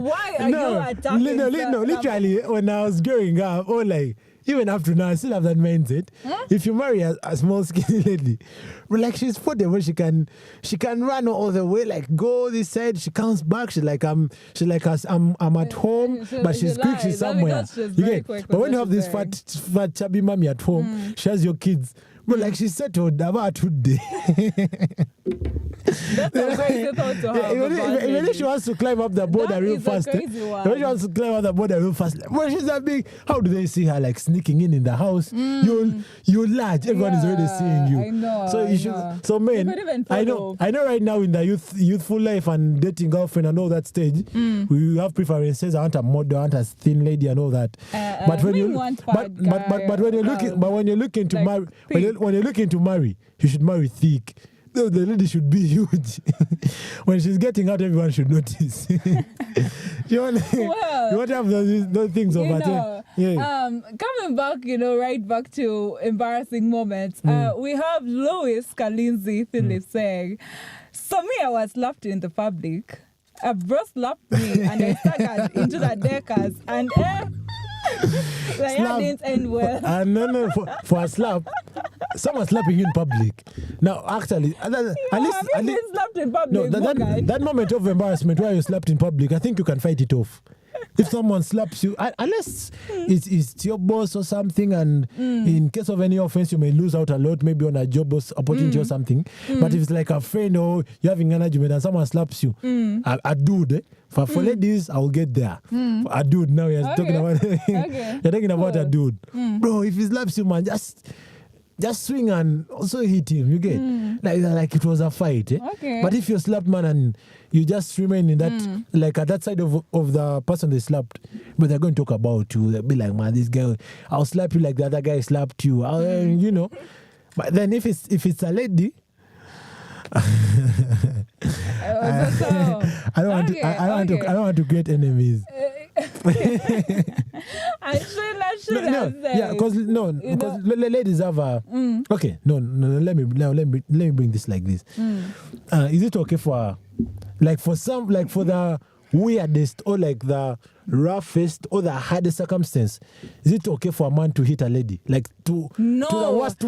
why are you attacking?
Literally, when I was growing up, even up to now, I still have that mindset. If you marry a small skinny lady, she's portable, she can run all the way, go this side, she comes back, she's like I'm at home, but she's quick, she's somewhere. You get? But when you have this fat chubby mommy at home, she has your kids. But she's settled about today.
That's a crazy thought to have.
Even if she wants to climb up the border real fast. When she wants to climb up the border real fast. When she's that big, how do they see her sneaking in the house? You're large. Everyone is already seeing you.
I know.
So you should. So men, I know right now in the youthful life and dating girlfriend and all that stage, we have preferences. I want a model, I want a thin lady and all that. But when you're looking to marry, when you're looking to marry, you should marry thick. No, the lady should be huge. When she's getting out, everyone should notice. you want to have those things over there. Yeah.
Coming back, right back to embarrassing moments. We have Louis Kalinzi Phillips saying, "So me, I was slapped in the public. A bro slapped me and I staggered into the deckers and that didn't end well."
No, for a slap, someone slapping you in public. Now, actually, at least
been slapped in public?
No, that moment of embarrassment where you slapped in public, I think you can fight it off. If someone slaps you, unless it's your boss or something, and in case of any offense, you may lose out a lot, maybe on a job opportunity or something. But if it's like a friend or you're having an argument and someone slaps you, a dude, for ladies, I'll get there. A dude, now you're talking about you're talking about a dude. Bro, if he slaps you, man, just swing and also hit him. You get like it was a fight. Eh?
Okay.
But if you're slapped, man, and you just remain in that at that side of the person they slapped, but they're going to talk about you. They'll be like, man, this guy, I'll slap you like the other guy slapped you. But then if it's a lady, I don't want to create enemies.
I should have said.
Yeah, because ladies have a. Okay, no. Let me bring this like this. Is it okay for the weirdest or the roughest or the hardest circumstance? Is it okay for a man to hit a lady? To the worst.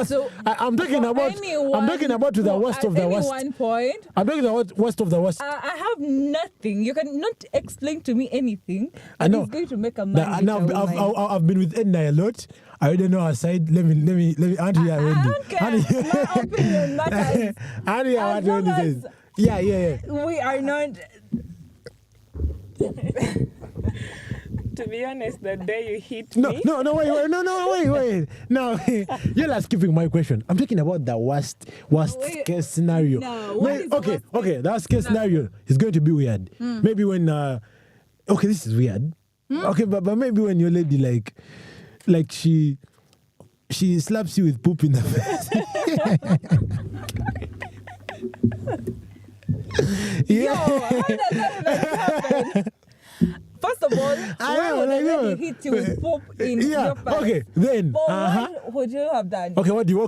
So I'm talking about. I'm talking about to the worst of the worst.
One point.
I'm talking about worst of the worst.
I have nothing. You cannot explain to me anything.
I know.
It's going to make a man.
I've been with Edna a lot. I already know her side. Let me Auntie Wendy.
I don't care. My opinion matters.
Auntie Wendy says. Yeah.
We are not.
To be honest, the day you hit me.
Wait. No, you're not skipping my question. I'm talking about the worst case scenario.
No,
okay. The worst case scenario is going to be weird. Maybe when this is weird. Okay, but maybe when your lady like she slaps you with poop in the face.
Yo, how does that even happen? First of all, why would I hit you with poop in your face?
Okay, then.
But what would you have done?
Okay, what do you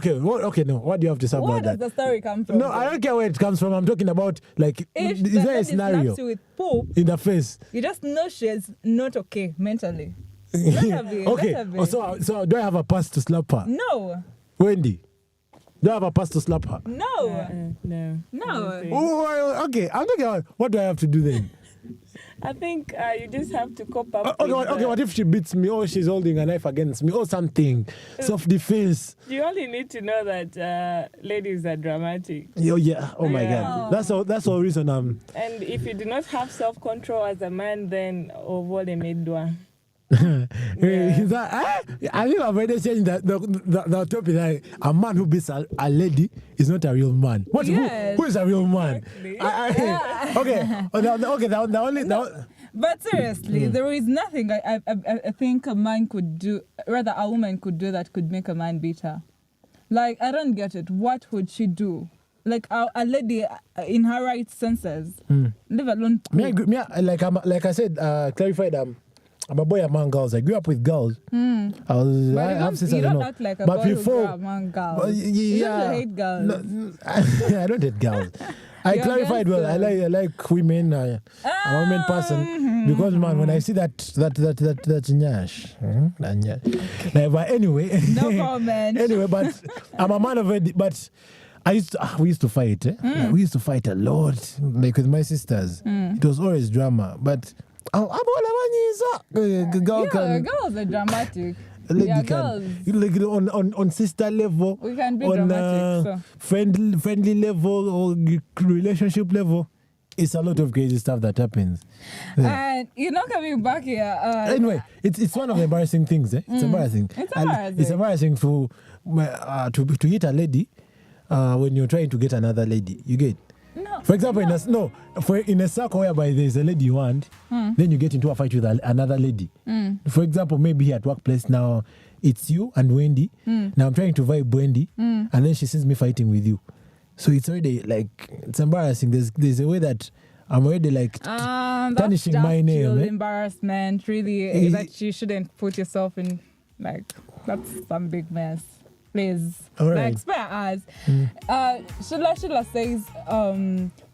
have to say
Where
about that?
does the story come from?
No, I don't care where it comes from. I'm talking about, like,
If
is
the
there a
lady
scenario
slaps you with poop,
in the face?
you just know she's not okay mentally. Let her be.
Okay,
Let her be.
so do I have a pass to slap her?
No.
Wendy, do I have a pass to slap her?
No.
No.
No.
Oh, okay, I'm talking about, what do I have to do then?
I think you just have to cope up.
Okay, what if she beats me or she's holding a knife against me or something? Self-defense.
You only need to know that ladies are dramatic.
Oh my God. That's all reason I'm...
And if you do not have self-control as a man, then over the midwa.
I think I've already said that the topic that a man who beats a lady is not a real man. Who is a real man?
But seriously, there is nothing I think a man could do, rather a woman could do that could make a man beat her. Like, I don't get it. What would she do? Like a lady in her right senses, leave alone.
Like I said, clarified. I'm a boy among girls. I grew up with girls.
You don't act like a boy who grew up among girls. You don't hate girls.
No, I don't hate girls. I clarified well. I like women. I'm a women person because man, when I see that nyash, like, but anyway.
No comment.
Anyway, but I'm a man of it. But we used to fight. Like, we used to fight a lot, like with my sisters. It was always drama, but.
Girls are dramatic.
Girls. Like on sister level,
we can be
on
dramatic.
friendly level or relationship level, it's a lot of crazy stuff that happens.
And coming back here.
Anyway, it's one of the embarrassing things. It's embarrassing. It's embarrassing to hit a lady when you're trying to get another lady. You get.
No.
For example, in a circle whereby there's a lady you want, then you get into a fight with another lady. For example, maybe here at workplace now, it's you and Wendy. Now I'm trying to vibe Wendy, and then she sees me fighting with you. So it's already like, it's embarrassing. There's a way that I'm already like tarnishing my name.
Embarrassment, really, that you shouldn't put yourself in, like, that's some big mess. Please,
right.
Like, spare us. Shula says,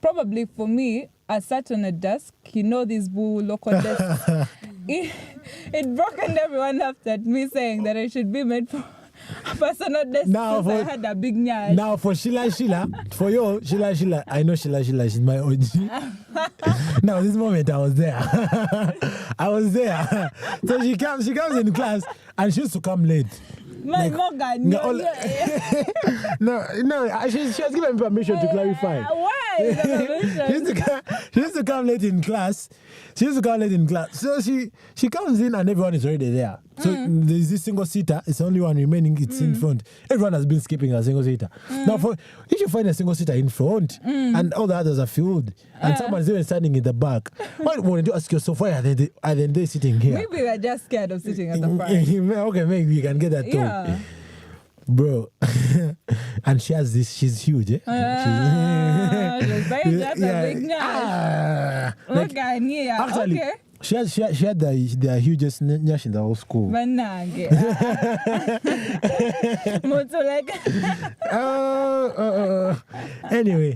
probably for me, I sat on a desk, these local desks. It broke and everyone laughed at me saying that I should be made for a personal desk since I had a big nyash.
Now for Sheila, for you, Sheila, I know Sheila, she's my OG. Now this moment I was there. So she comes in class and she used to come late.
Morgan,
no, she has given me permission to clarify.
Why?
She used to come late in class. So she comes in and everyone is already there. So there's this single seater. It's the only one remaining. It's in front. Everyone has been skipping a single seater. Now, if you find a single seater in front and all the others are filled and someone's even standing in the back, what would you ask yourself? Why are they sitting here?
Maybe they're just scared of sitting at the front.
Okay, maybe you can get that too.
Yeah.
Bro, and she's huge, eh? Actually,
okay.
She had the hugest nyash in the whole school. Anyway,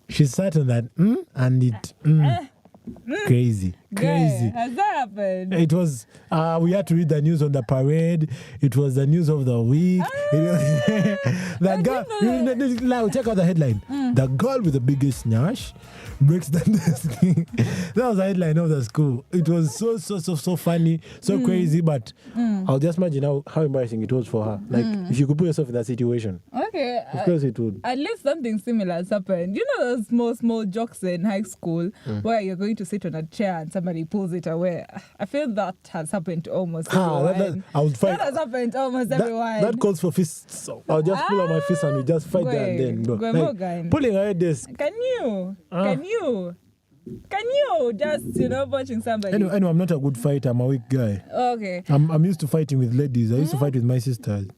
she sat on that and it crazy.
Has that happened?
It was we had to read the news on the parade. It was the news of the week. The girl, check out the headline. The girl with the biggest nyash breaks the desk. That was the headline of the school. It was so funny, so crazy, but I'll just imagine how embarrassing it was for her. Like, if you could put yourself in that situation.
Okay.
Of course it would.
At least something similar has happened. You know those small jokes in high school where you're going to sit on a chair and somebody pulls it away. I feel that has happened to almost everyone. That has happened to almost everyone.
That calls for fists. So I'll just pull out my fist and we just fight there and then, bro. Like, pulling away this.
Can you just, watching somebody?
Anyway, I'm not a good fighter. I'm a weak guy.
Okay.
I'm used to fighting with ladies. I used to fight with my sisters.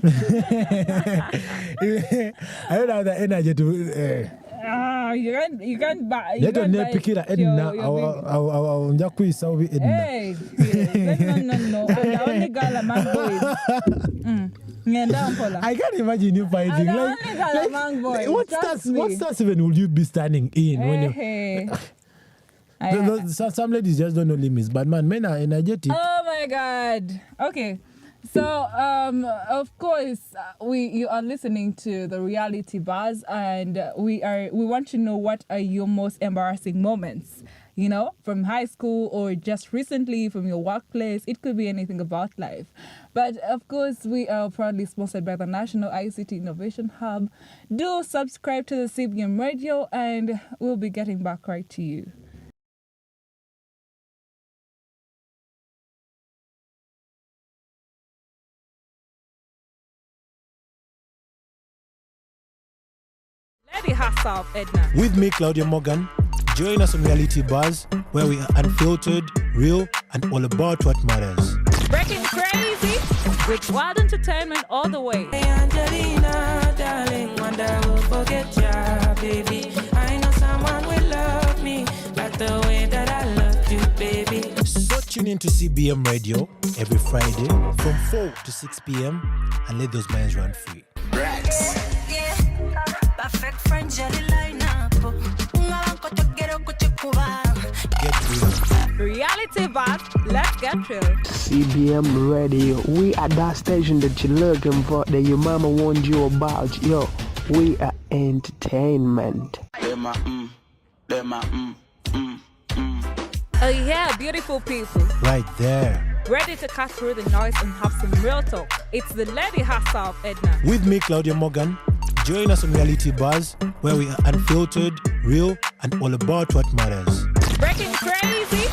I don't have the energy to.
You can't buy.
They don't need pick it at Edna. I'll Jacques will be Edna.
Hey, no. I'm the only girl among boys.
I can't imagine you fighting. What stance even would you be standing in when you? Some ladies just don't know limits, but men are energetic.
Oh my God. Okay. So, of course, you are listening to the Reality Buzz, and we want to know what are your most embarrassing moments, from high school or just recently from your workplace. It could be anything about life. But, of course, we are proudly sponsored by the National ICT Innovation Hub. Do subscribe to the CBM Radio, and we'll be getting back right to you.
Lady herself, Edna.
With me, Claudia Morgan. Join us on Reality Buzz, where we are unfiltered, real, and all about what matters.
Breaking crazy with wild entertainment all the way.
Hey Angelina, darling, wonder who forget ya, baby. I know someone will love me like the way that I love you, baby.
So tune in to CBM Radio every Friday from 4 to 6 p.m. and let those minds run free.
Perfect friend jelly line up.
Get real.
Reality Buzz, let's get real.
CBM Radio, we are that station that you're looking for, that your mama warned you about. Yo, we are entertainment.
Oh yeah, beautiful people.
Right there.
Ready to cut through the noise and have some real talk. It's the lady herself, Edna.
With me, Claudia Morgan. Join us on Reality Buzz, where we are unfiltered, real, and all about what matters.
Breaking crazy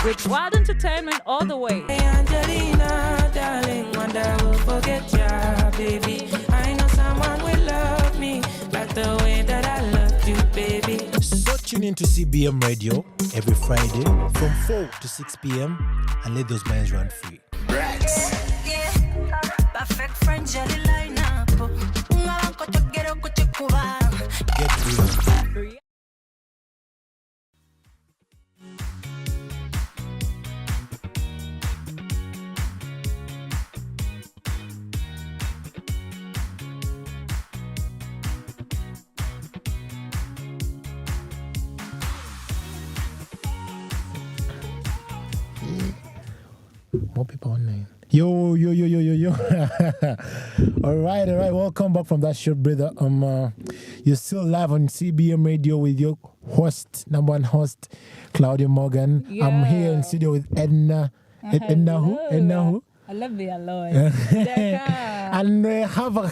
with wild entertainment all the way.
Hey Angelina, darling, wonder who forget ya, baby. I know someone will love me like the way that I love you, baby.
So tune in to CBM Radio every Friday from 4 to 6 p.m. and let those minds run free.
Perfect friend jelly line up.
Get real. More people online. Yo. All right. Welcome back from that short brother. You're still live on CBM Radio with your host, number one host, Claudia Morgan. Yeah. I'm here in studio with Edna. Edna who?
I love the alloy.
And we have a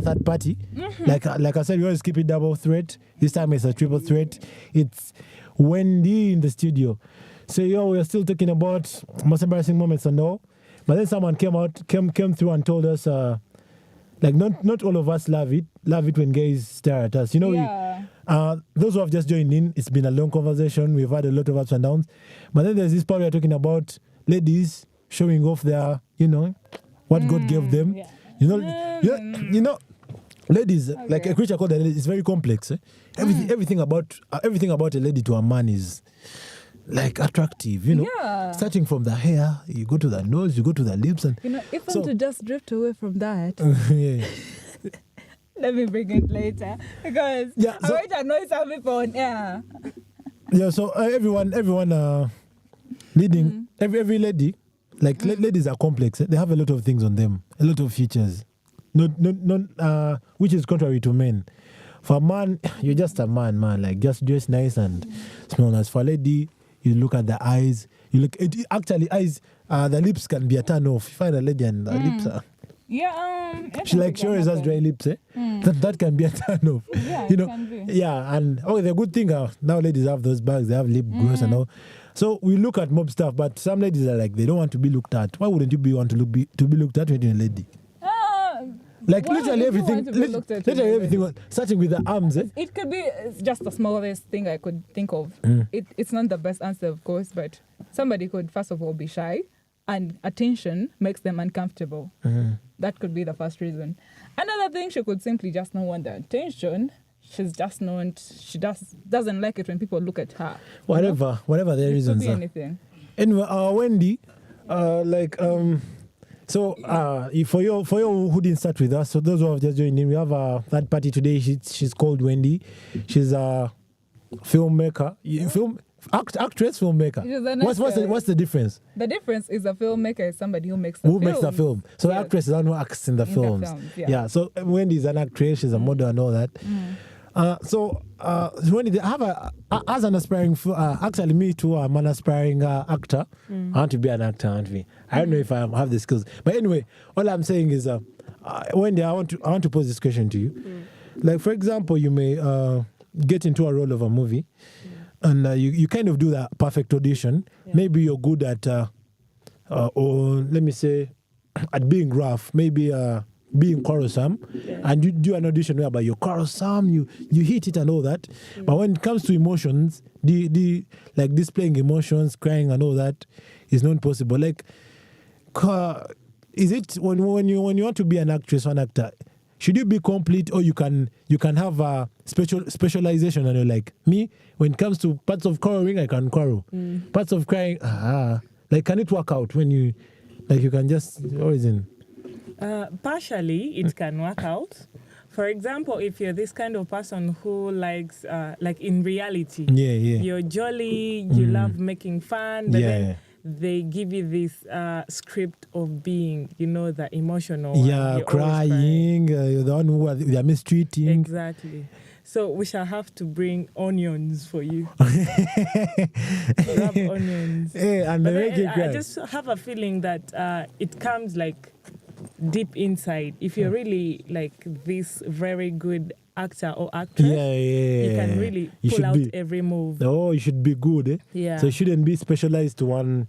third party. Mm-hmm. Like I said, we always keep it double threat. This time it's a triple threat. It's Wendy in the studio. So we're still talking about most embarrassing moments and all. But then someone came through and told us not all of us love it when guys stare at us. Those who have just joined in, it's been a long conversation. We've had a lot of ups and downs. But then there's this part we're talking about ladies showing off their, what God gave them. Yeah. Ladies, okay. Like a creature called a lady, it's very complex. Eh? Everything about a lady to a man is attractive,
Yeah.
Starting from the hair, you go to the nose, you go to the lips, and
to just drift away from that.
Yeah.
Let me bring it later because I'm going to annoy some people on air.
Yeah. So everyone, leading every lady, ladies are complex. Eh? They have a lot of things on them, a lot of features, which is contrary to men. For a man, you're just a man. Just dress nice and smell nice. For a lady, you look at the eyes. Eyes. The lips can be a turn off. You find a lady and the lips are.
Yeah.
She sure has dry lips. Eh? That can be a turn off.
Yeah, it can be.
Yeah, and the good thing now ladies have those bags. They have lip gloss and all. So we look at mob stuff, but some ladies are they don't want to be looked at. Why wouldn't you want to be looked at when you're a lady? Literally everything, starting with the arms. Eh?
It could be just the smallest thing I could think of. It's not the best answer, of course, but somebody could, first of all, be shy and attention makes them uncomfortable. That could be the first reason. Another thing, she could simply just not want the attention. She's just not, she doesn't like it when people look at her.
Whatever the
It
reasons
could be
are.
anything.
Anyway, Wendy, so for you who didn't start with us, so those who have just joined in, we have a third party today. She's called Wendy. She's a filmmaker, actress, filmmaker.
She's an
What's the difference?
The difference is a filmmaker is somebody who makes the film.
Makes the film? So the
Yes.
actress is the one who acts in the films.
Yeah.
So Wendy is an actress. She's a model and all that. So Wendy, I have as an aspiring, actually me too, I'm an aspiring actor. I want to be an actor, aren't we? I don't know if I have the skills, but anyway, all I'm saying is, Wendy, I want to pose this question to you. Like, for example, you may get into a role of a movie, and you kind of do that perfect audition. Yeah. Maybe you're good at, or let me say, at being rough. Maybe being quarrelsome, and you do an audition whereby you're quarrelsome, you hit it and all that. But when it comes to emotions, like displaying emotions, crying and all that is not possible. Like, is it when you want to be an actress or an actor? Should you be complete, or you can have a specialization? And you're like me. When it comes to parts of quarreling, I can quarrel. Parts of crying, like, can it work out when you can just always in?
Partially, it can work out. For example, if you're this kind of person who likes, like in reality, you're jolly, you love making fun, but then they give you this script of being, the emotional one. You're
crying, you're the one who they're mistreating.
Exactly. So we shall have to bring onions for you. Rub onions.
And
I just have a feeling that it comes like deep inside. If you're really like this very good actor or actress, you can really pull out every move.
Oh, you should be good,
Yeah.
So you shouldn't be specialized to one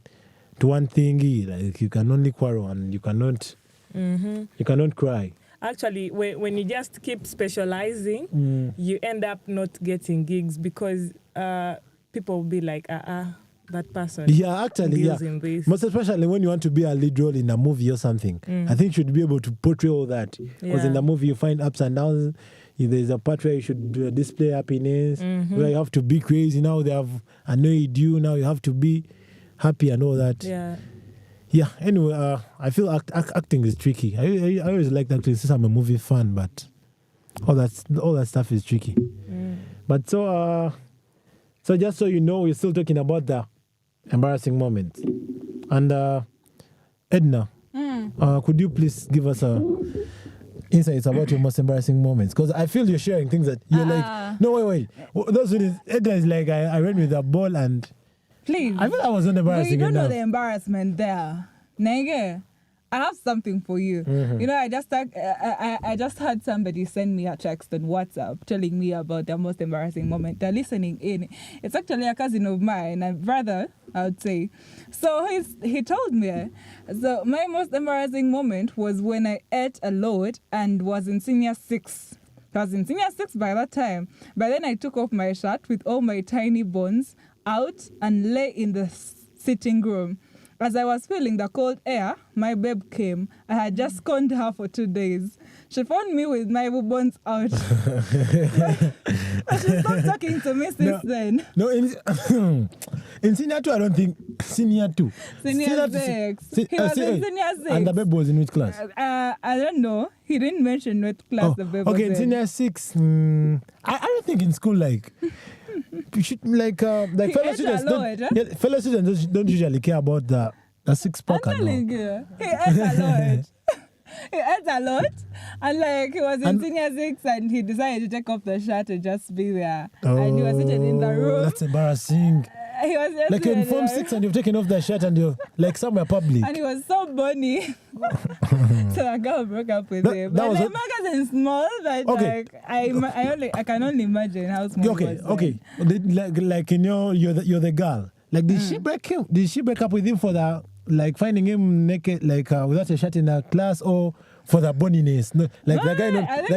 thingy. Like, you can only quarrel and you cannot cry.
Actually, when you just keep specializing, you end up not getting gigs because people will be like, that person.
Yeah, actually,
deals in this.
Most especially when you want to be a lead role in a movie or something. I think you should be able to portray all that. Because in the movie you find ups and downs. There's a part where you should display happiness, where you have to be crazy. Now they have annoyed you. Now you have to be happy and all that. Yeah. Anyway, I feel acting is tricky. I always liked acting since I'm a movie fan, but all that stuff is tricky. But so just so you know, we're still talking about the embarrassing moments. And Edna, could you please give us insights about your most embarrassing moments? Because I feel you're sharing things that you're like, no, wait. Those Edna is like, I ran with a ball and...
Please.
I feel that was not embarrassing
You don't
enough.
know the embarrassment there. Nigga, I have something for you. I just had somebody send me a text on WhatsApp telling me about their most embarrassing moment. They're listening in. It's actually a cousin of mine, a brother, I would say. So he told me, so my most embarrassing moment was when I ate a lot and was in senior 6. I was in senior 6 by that time. But then I took off my shirt with all my tiny bones out and lay in the sitting room. As I was feeling the cold air, my babe came. I had just scorned her for 2 days. She found me with my bones out. She stopped talking to me since then.
No, in senior 2, I don't think. Senior 2.
Senior 6. He was in senior 6.
And the babe was in which class?
I don't know. He didn't mention what class the babe was in.
Okay, in senior 6. I don't think in school, like... You should, fellow students, fellow students don't usually care about the 6-pack.
I'm telling you, he ate a lot. He ate a lot, and he was in senior 6, and he decided to take off the shirt and just be there. And he was sitting in the room.
That's embarrassing.
He was just
like in Form 6 and you've taken off the shirt and you're like somewhere public.
And he was so bony. So the girl broke up with him. But the magazine small, but I can only imagine how small it was.
Okay. You're the girl. Like, did she break him? Did she break up with him for the finding him naked, without a shirt in her class, or for the boniness. No, like the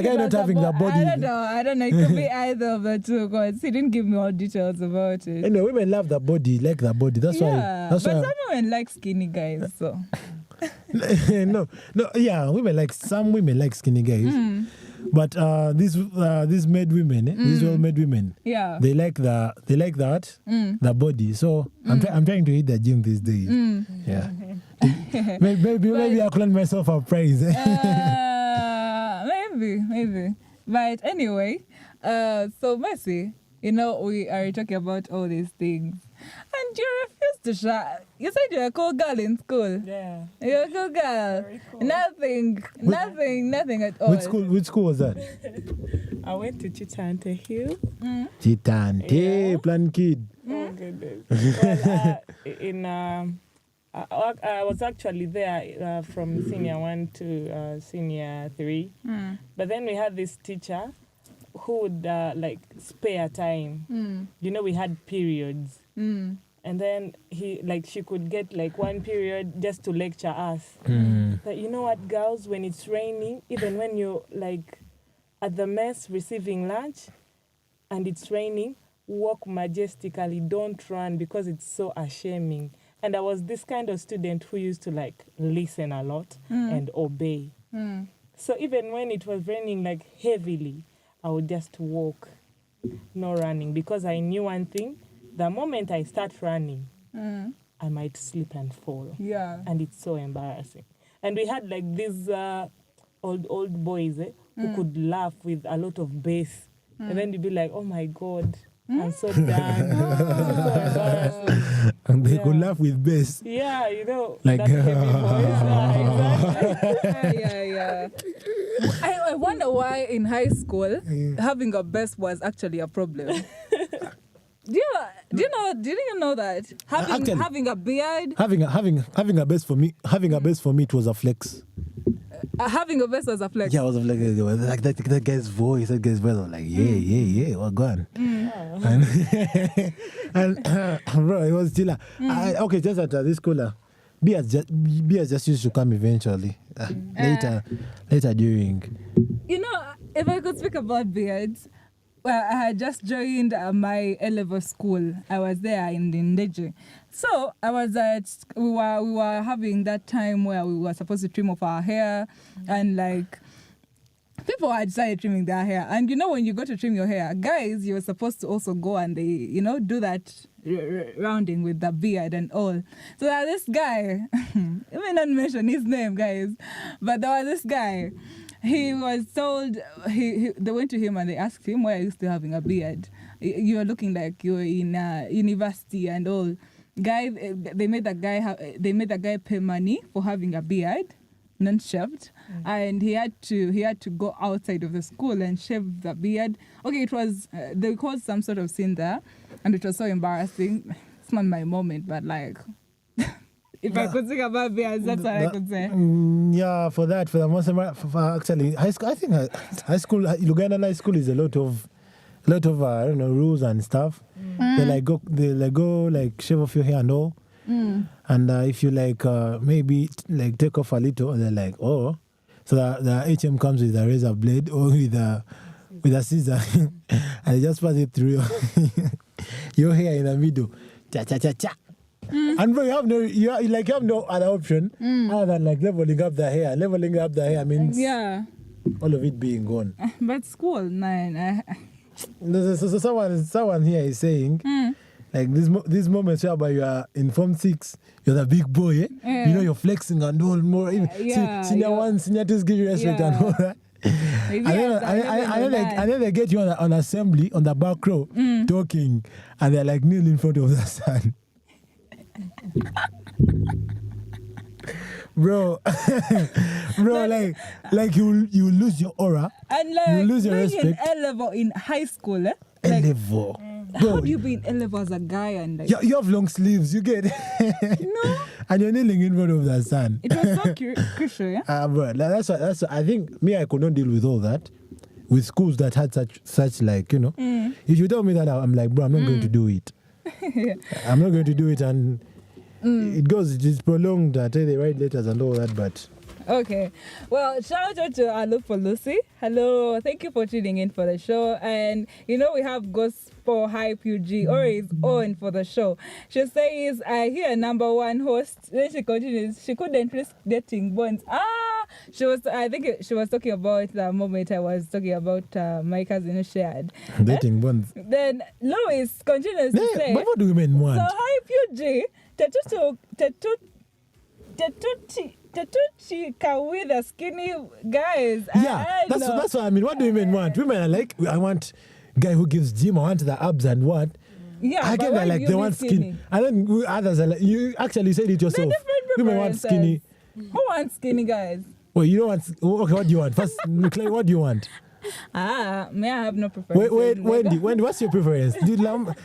guy not having the body.
I don't know. It could be either of the two because he didn't give me all details about it.
Anyway, women love the body, like the body. That's why. But
some women like skinny guys, so.
no, women like skinny guys. But these made women, these well-made women, they like that, the body. So I'm trying to hit the gym these days. Yeah, maybe I call myself a prize.
Maybe. But anyway, so Mercy, we are talking about all these things. And you refused to share. You said you're a cool girl in school.
Yeah.
You're a cool girl.
Very cool. Nothing at all.
Which school was that?
I went to Chitante Hill.
Chitante, Plan Kid.
Oh, goodness. Well, I was actually there from senior 1 to senior 3. But then we had this teacher who would spare time. We had periods. And then she could get one period just to lecture us. But you know what, girls, when it's raining, even when you're at the mess receiving lunch and it's raining, walk majestically, don't run because it's so ashaming. And I was this kind of student who used to listen a lot and obey. So even when it was raining heavily, I would just walk, no running, because I knew one thing: the moment I start running, I might slip and fall.
Yeah.
And it's so embarrassing. And we had these old boys who could laugh with a lot of bass. And then you'd be like, oh my God, I'm so done. So embarrassing.
And they could laugh with bass.
Yeah, that heavy voice.
Yeah. I wonder why in high school having a bass was actually a problem. Do you know that having a beard,
having a bass for me, it was a flex.
Having a bass was a flex.
Yeah, it was a flex. That guy's voice. That guy's voice was like, yeah, well gone. And bro, it was still just at this school. Beers just used to come eventually. Later during.
If I could speak about beards. Well, I had just joined my A-level school. I was there in Ndeje. So I was we were having that time where we were supposed to trim off our hair, and people had started trimming their hair. And when you go to trim your hair, guys, you're supposed to also go and they, do that rounding with the beard and all. So there was this guy, I may not mention his name, guys, but there was this guy. He was told, they went to him and they asked him, why are you still having a beard? You're looking like you're in university and all. Guy, they made that guy pay money for having a beard, non-shaved, and he had to go outside of the school and shave the beard. Okay, it was, they caused some sort of scene there, and it was so embarrassing. It's not my moment, but if I could think about beards, that's what I could say.
Yeah, for the most actually high school. I think high school, Ugandan high school is a lot of rules and stuff. They go shave off your hair and all. And if you maybe take off a little, they're like, oh, so the HM comes with a razor blade or with a scissor, and they just pass it through your hair in the middle. Cha cha cha cha. And bro, you have no other option other than leveling up the hair. Leveling up the hair means all of it being gone.
But school, man.
So someone here is saying these moments whereby you are in Form 6, you're the big boy, you're flexing and all more. Senior 1, Senior 2 give you respect and all that. And then they get you on assembly on the back row talking, and they're kneeling in front of the sun. bro, you lose your aura, and you lose your respect.
A-level in high school,
A-level.
How do you be in A-level as a guy and
you have long sleeves, you get
no,
and you're kneeling in front of the sun.
It was so crucial, yeah.
Bro, that's what I think. I could not deal with all that. With schools that had such if you tell me that, I'm like, bro, I'm not going to do it. I'm not going to do it, and it is prolonged that they write letters and all that, but
Okay. Well, shout out to Alupo Lucy. Hello. Thank you for tuning in for the show. And we have Gospel Hype UG always on for the show. She says, I hear number one host. Then she continues, she couldn't risk dating bonds. I think she was talking about the moment I was talking about my cousin who shared.
Dating bonds.
Then Lois continues to say,
but what do women want?
So Hype UG, Tatuchika with the skinny guys.
Yeah, that's what I mean. What do women want? Women are like, I want guy who gives gym, I want the abs and what?
Yeah,
I get that, like they want skinny. And then others are like, you actually said it yourself. Women want skinny.
Who wants skinny guys?
Well, you don't want. Okay, what do you want? First, Clay, what do you want?
May I have no preference?
Wait, Wendy, what's your preference?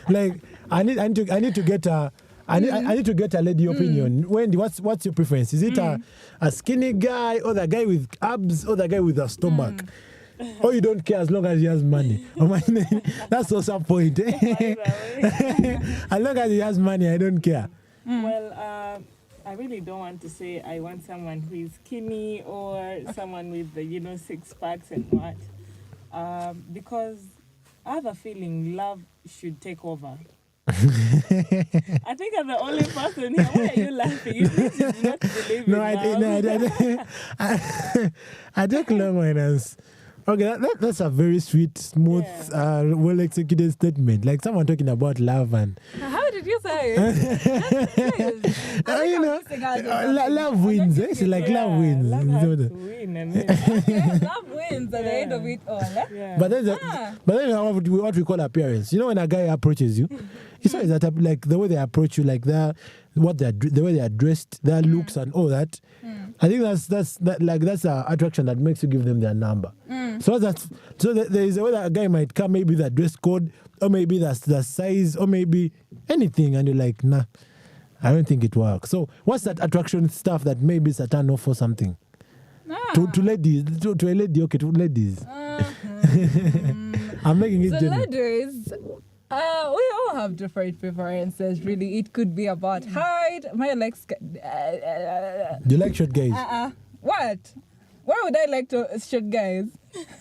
Like, I need to get a. I need to get a lady opinion. Wendy, what's your preference? Is it a skinny guy, or the guy with abs, or the guy with a stomach? Or you don't care as long as he has money? That's also a point. As long as he has money, I don't care.
Well, I really don't want to say I want someone who is skinny or someone with the 6 packs and what, because I have a feeling love should take over. I think I'm the only person here. Why are you laughing? You think you do not believe in love?
I take long ones. Okay, that's a very sweet, smooth, well-executed statement. Like someone talking about love and...
How did you say it?
Love wins. It's like love wins.
Love has to win.
Love wins at the end of it all.
Yeah.
But then what we call appearance. When a guy approaches you, it's always that, like the way they approach you, like the way they are dressed, their looks and all that. I think that's an attraction that makes you give them their number. So there is a way that a guy might come, maybe the dress code, or maybe that's the size, or maybe anything, and you're like, nah, I don't think it works. So what's that attraction stuff that maybe is a turn off for something? To ladies, to a lady, okay, to ladies. I'm making it general.
Ladies, we all have different preferences, really. It could be about height. My legs.
Do you like short guys?
What? Why would I like short guys?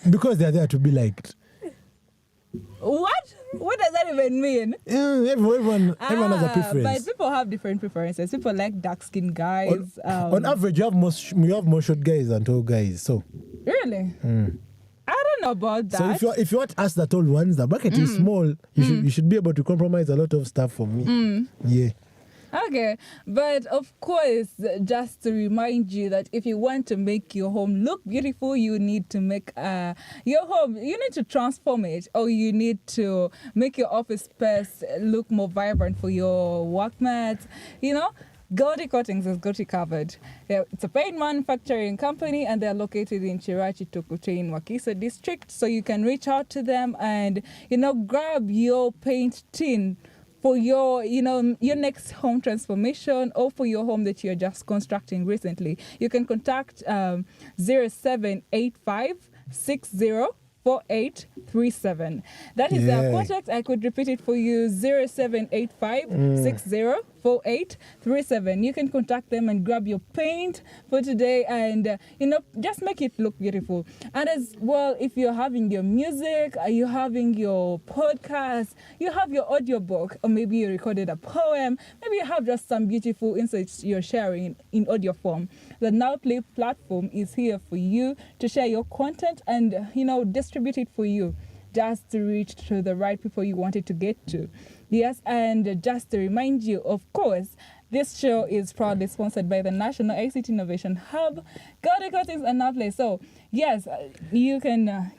Because they're there to be liked.
What? What does that even mean?
Everyone has a preference.
But people have different preferences. People like dark-skinned guys.
On average, you have more short guys than tall guys. So
really? I don't know about that.
So if you want us the tall ones, the bucket is small. You should be able to compromise a lot of stuff for me. Yeah.
Okay, but of course, just to remind you that if you want to make your home look beautiful, you need to make your home, you need to transform it, or you need to make your office space look more vibrant for your workmates, Goldie Coatings has got you covered. It's a paint manufacturing company, and they're located in Chirachi Tokute in Wakiso district. So you can reach out to them and, grab your paint tin for your, your next home transformation, or for your home that you're just constructing recently. You can contact 0785 604837. That is our contact. I could repeat it for you, 0785 604837. You can contact them and grab your paint for today and, just make it look beautiful. And as well, if you're having your music, you're having your podcast, you have your audiobook, or maybe you recorded a poem, maybe you have just some beautiful insights you're sharing in audio form, the Now Play platform is here for you to share your content and, distribute it for you, just to reach to the right people you wanted to get to. Yes, and just to remind you, of course, this show is proudly sponsored by the National ICT Innovation Hub, Goldie Coatings and Now Play. So, yes, you can, grab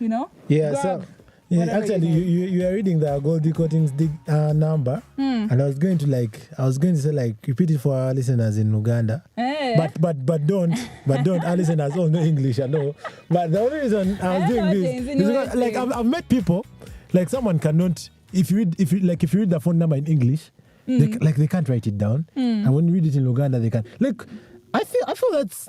actually, you are reading the Goldie Coatings number, and I was going to say repeat it for our listeners in Uganda. But don't our listeners all know English, I know. But the only reason I was doing this is because, like, I've met people, like, someone cannot, if you read the phone number in English, they can't write it down, and when you read it in Uganda, they can. Like, I feel that's.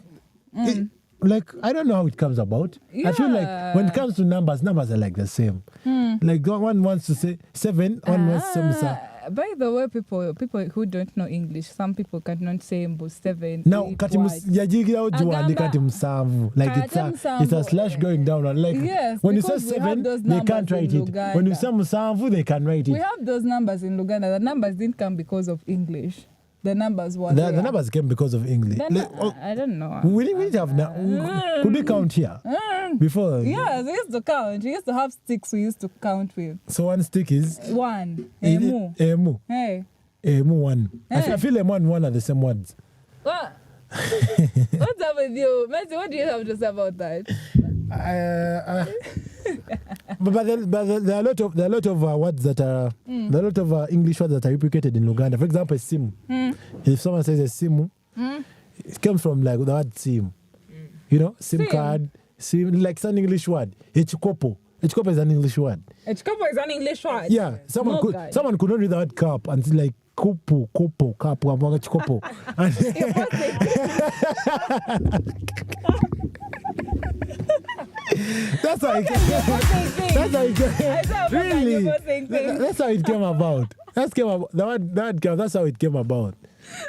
Like, I don't know how it comes about.
Yeah.
I feel like when it comes to numbers are like the same. Like, one wants to say 7, one wants to say
By the way, people who don't know English, some people cannot say mbu 7.
Now,
8
kati
words.
yajigira ujuani
Agamba-
kati musanvu. Like it's a slash going down. And like
Yes,
when you say
because we have
7,
those
they can't
numbers
write
in
it.
Luganda.
When you say musanvu, they can write
We
it.
have those numbers in Luganda. The numbers didn't come because of English. The numbers were
The
there.
numbers came because of English.
I don't know.
We didn't have now. Could we count here before?
Yes, we used to count. We used to have sticks we used to count with.
So one stick is
1. Emu.
emu.
Hey.
Emu 1.
Hey.
I feel emu and 1 are the same words.
What? What's up with you? Mercy, what do you have to say about that?
But there are a lot of words that are there are a lot of English words that are replicated in Luganda. For example, simu. If someone says a simu, it comes from like the word sim. You know, SIM card, sim, like it's an English word. Echikopo. Echikopo is an English word.
Echikopo is an English word.
Yeah, someone could not read the word cup and it's like kopo, echikopo. That's how it came. Really? That's how it came about. That's how it came about.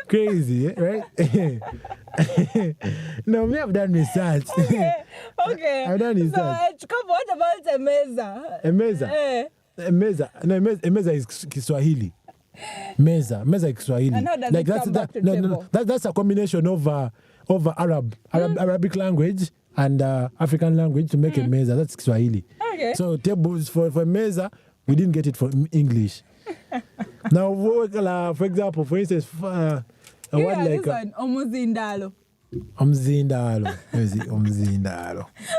Crazy, right? No, me have done research.
Okay.
I've done research.
So, what about Emeza?
Emeza. No, Emeza is Kiswahili. Meza is Kiswahili.
And how does it come back to table?
That's a combination of Arabic language and African language to make a meza. That's Kiswahili.
Okay.
So tables for meza, we didn't get it from English. Now, for example, for instance, a word like
Omuzindalo.
Omzindalo.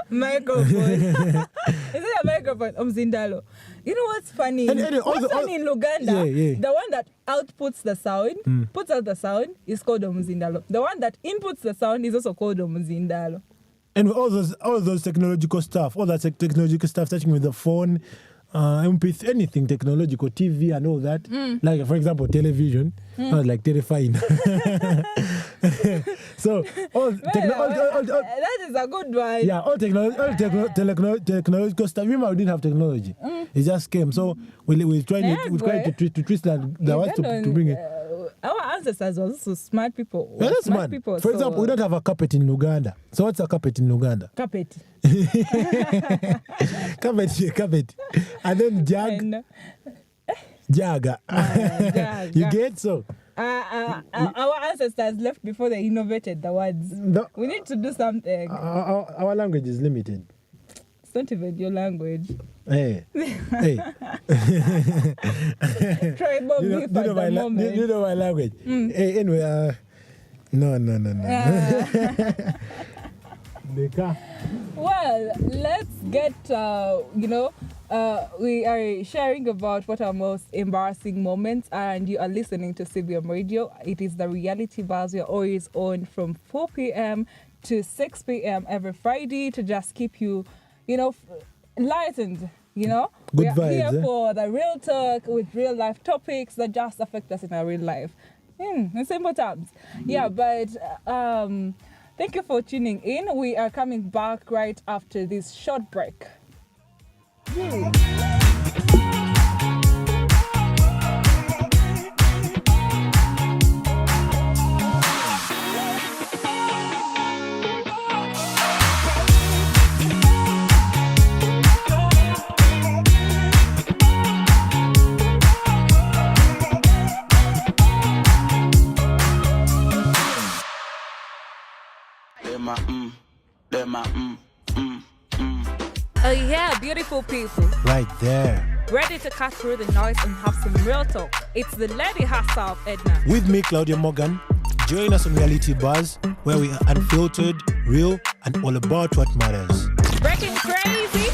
Microphone. Is it a microphone? Omzindalo. You know what's funny? What's funny in Luganda?
Yeah.
The one that outputs the sound, puts out the sound, is called Omzindalo. The one that inputs the sound is also called Omzindalo.
And all those technological stuff, all that technological stuff, touching with the phone, MP3, anything technological, TV and all that. Like, for example, television, like terrifying. So,
that is a good one.
Yeah, all technological stuff. Remember, we didn't have technology. It just came. So, we tried to twist the words to bring it.
Our ancestors were also smart people.
Yeah, that's smart people. For example, we don't have a carpet in Luganda. So what's a carpet in Luganda?
Carpet.
Carpet. And then jaga. You get so?
Our ancestors left before they innovated the words.
No.
We need to do something.
Our language is limited.
It's not even your language.
Hey.
Tribal beef at the moment.
You know my language. Hey, anyway, no.
Well, let's get, we are sharing about what are most embarrassing moments, and you are listening to CBM Radio. It is the Reality Buzz. We are always on from 4 p.m. to 6 p.m. every Friday to just keep you, enlightened.
Good
we are
vibes,
here for the real talk with real life topics that just affect us in our real life. In simple terms. Yeah, but thank you for tuning in. We are coming back right after this short break.
Oh yeah, beautiful people.
Right there.
Ready to cut through the noise and have some real talk. It's the lady herself, Ednar.
With me, Claudia Morgan. Join us on Reality Buzz, where we are unfiltered, real, and all about what matters.
Breaking crazy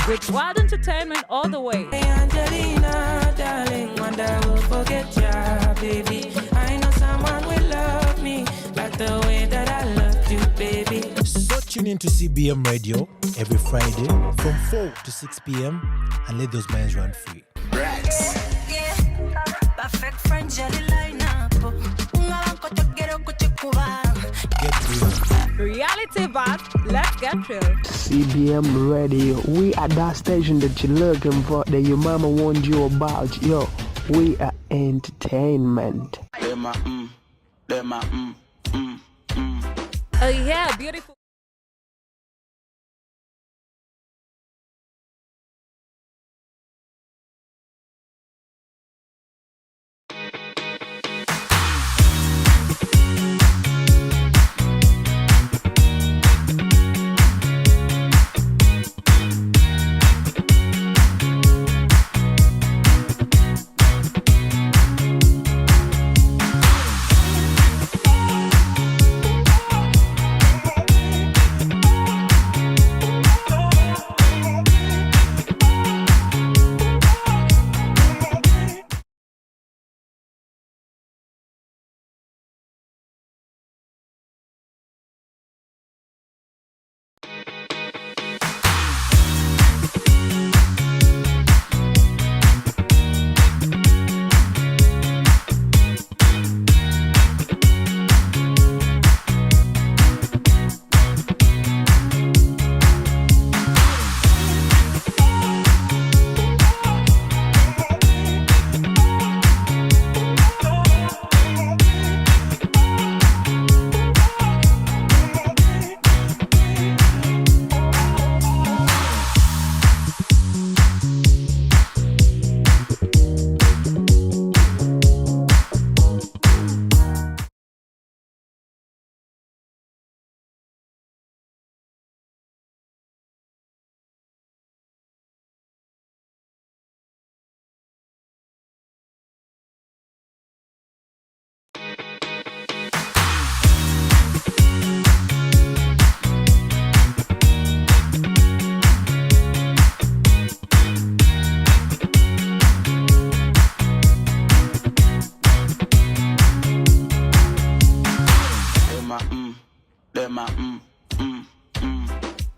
with wild entertainment all the way.
Hey Angelina, darling, wonder who forget ya, baby. I know someone will love me like the way that I loved you, baby.
So tune in to CBM Radio every Friday from 4 to 6 p.m. and let those minds run free.
Perfect friend, jelly line up.
Get real.
Reality Buzz, let's get real.
CBM Radio, we are that station that you're looking for, that your mama warned you about. Yo, we are entertainment.
Oh yeah, beautiful.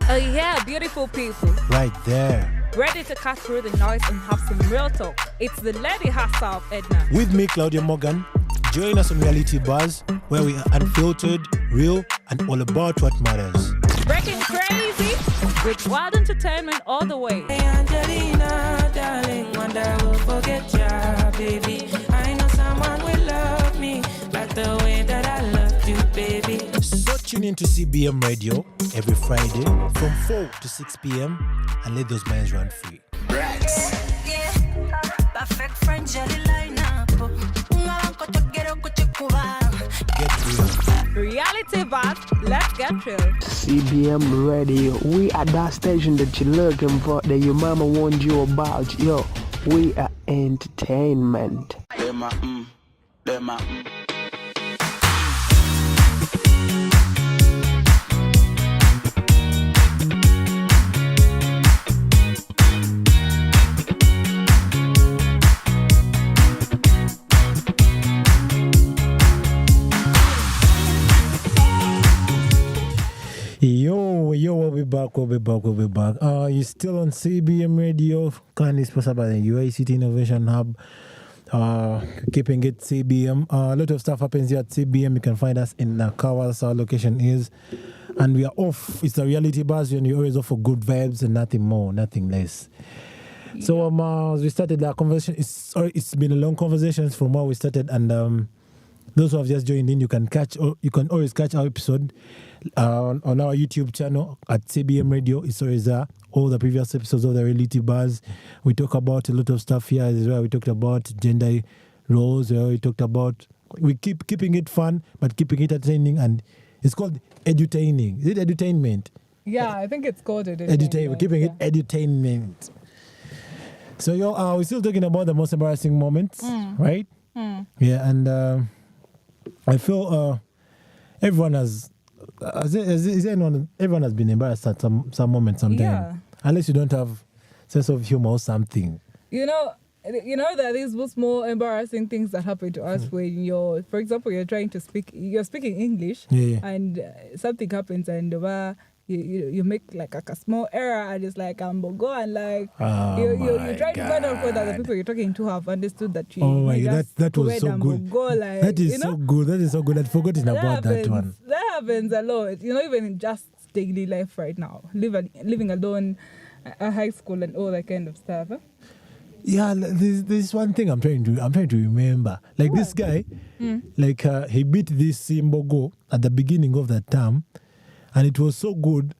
Oh yeah, beautiful people.
Right there.
Ready to cut through the noise and have some real talk. It's the lady herself, Ednar.
With me, Claudia Morgan. Join us on Reality Buzz, where we are unfiltered, real, and all about what matters.
Breaking crazy with wild entertainment all the way.
Hey Angelina, darling, wonder I will forget ya, baby. I know someone will love me like the way that I loved you, baby.
So tune in to CBM Radio every Friday from 4 to 6 p.m. and let those minds run free.
Yeah, perfect friend, jelly line up.
Get real.
Reality Buzz, let's get real.
CBM Radio, we are that station that you're looking for, that your mama warned you about. Yo, we are entertainment.
Yo, we'll be back. You're still on CBM Radio, kindly sponsored by the UICT Innovation Hub. Keeping it CBM. A lot of stuff happens here at CBM. You can find us in Nakawas, our location is. And we are off. It's a reality buzz, and you always offer good vibes and nothing more, nothing less. Yeah. So as we started our conversation, it's been a long conversation from where we started, and those who have just joined in, you can always catch our episode on our YouTube channel at CBM Radio. It's always there. All the previous episodes of the Reality Buzz. We talk about a lot of stuff here as well. We talked about gender roles. We talked about, we keep keeping it fun, but keeping it entertaining, and it's called edutaining. Is it edutainment?
Yeah, I think it's called edutainment.
We're keeping it edutainment. So we're still talking about the most embarrassing moments, right? Yeah, and I feel everyone has everyone has been embarrassed at some moment, sometime.
Yeah.
Unless you don't have sense of humor or something.
You know that these most more embarrassing things that happen to us when for example, you're speaking English, and something happens, and you make like a small error, and it's like go and like you try to find out whether the people you're talking to have understood that you.
Oh my God, that was so good.
Like,
that is so good. That is so good. I'd forgotten about that one.
That happens a lot. Even in just daily life right now, living alone, high school and all that kind of stuff. Huh?
Yeah, this one thing I'm trying to remember. Like this guy, like he beat this Mbogo at the beginning of that term, and it was so good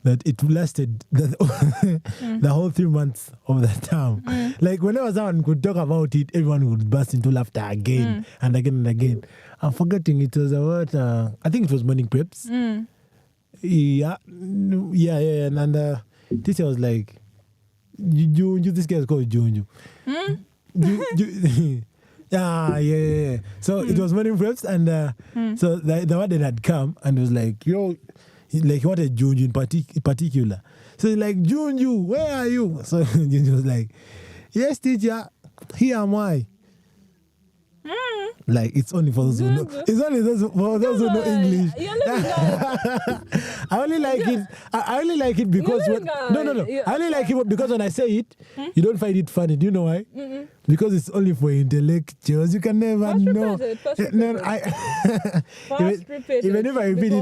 that it lasted the whole 3 months of the term. Like whenever someone could talk about it, everyone would burst into laughter again and again and again. I'm forgetting it was about I think it was morning preps. Yeah, and this was like. This guy is called Junju. Yeah. So it was morning preps, and so the warden had come and was like, "Yo," he wanted Junju in particular. So he's like, "Junju, where are you?" So Junju was like, "Yes, teacher, here am I." Like it's only for those who know. It's only for those who know English. I only like it. I only like it because no. I only like it because when I say it, you don't find it funny. Do you know why? Because it's only for intellectuals. You can never know. Even if I repeat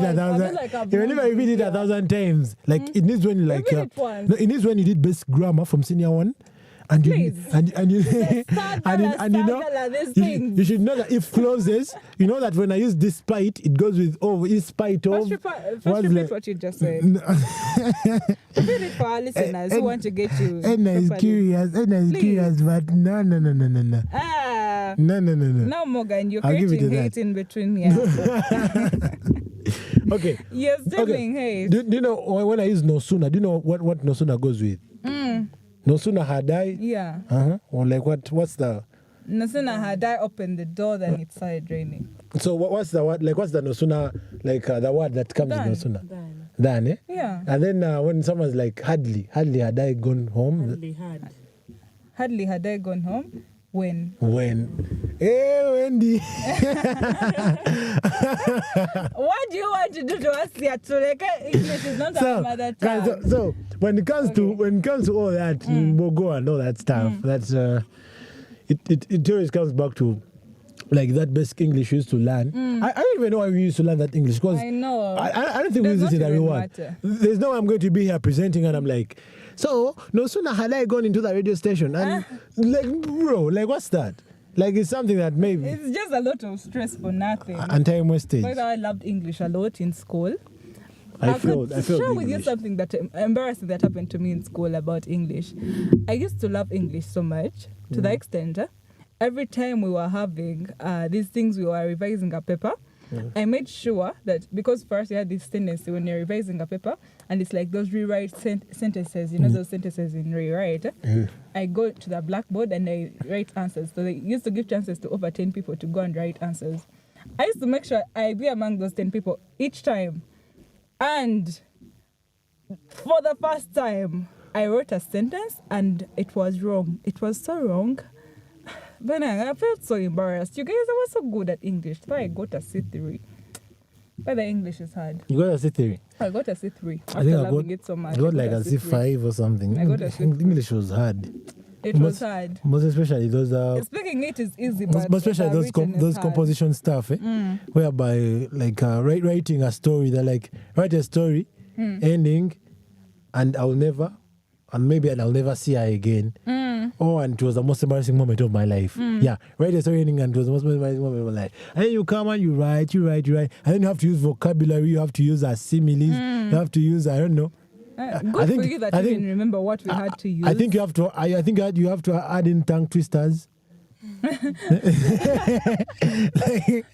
it 1,000 times, like it needs when it needs when you did basic grammar from senior 1. And you, you know, you should know that if clauses, you know that when I use despite, it goes with in spite of.
First repeat what you just said. Repeat it for our listeners who want to get you.
Edna is curious, but no. No.
Now, Morgan, you're creating hate in between here.
Okay.
Yes, definitely hate.
Do you know when I use no sooner? Do you know what no sooner goes with? No sooner had I.
Yeah.
Or like what's the?
No sooner had I opened the door than it started raining.
So what's the word? Like what's the no sooner? Like the word that comes with no sooner. Dan, eh?
Yeah.
And then when someone's like hardly had I gone home.
Hardly had I gone home. When?
Hey, Wendy.
What do you want to do to us here? English is not our mother tongue.
So when it comes to all that Bogo and all that stuff, that's it always comes back to like that basic English we used to learn. I don't even know why we used to learn that English because
I know.
I don't think we use it in everyone. There's no way I'm going to be here presenting and I'm like, so no sooner had I gone into the radio station and like bro, like what's that? Like it's something that maybe
it's just a lot of stress for nothing.
And time wasted.
But I loved English a lot in school.
I feel
share with you something that embarrassing that happened to me in school about English. I used to love English so much to the extent every time we were having these things we were revising a paper. I made sure that because first you had this tendency when you're revising a paper and it's like those rewrite sentences, you know those sentences in rewrite. I go to the blackboard and I write answers. So they used to give chances to over 10 people to go and write answers. I used to make sure I be among those 10 people each time. And for the first time, I wrote a sentence and it was wrong. It was so wrong. But I felt so embarrassed. You guys, I was so good at English. So I got a C3. But the English is hard.
You got a C3?
I got a C3.
I think I
loving it so much.
I got like a C5 or something.
I got a C3.
English was hard.
It was hard.
Most especially those
speaking it is easy, but
especially those composition stuff, whereby like writing a story. They're like write a story, ending, and I'll never see her again. Oh, and it was the most embarrassing moment of my life. Yeah, write a story ending, and it was the most embarrassing moment of my life. And then you come and you write, and then you have to use vocabulary. You have to use similes. You have to use I don't know.
Good for you that you can remember what we had to use.
I think you have to. I think you have to add in tongue twisters.
Tongue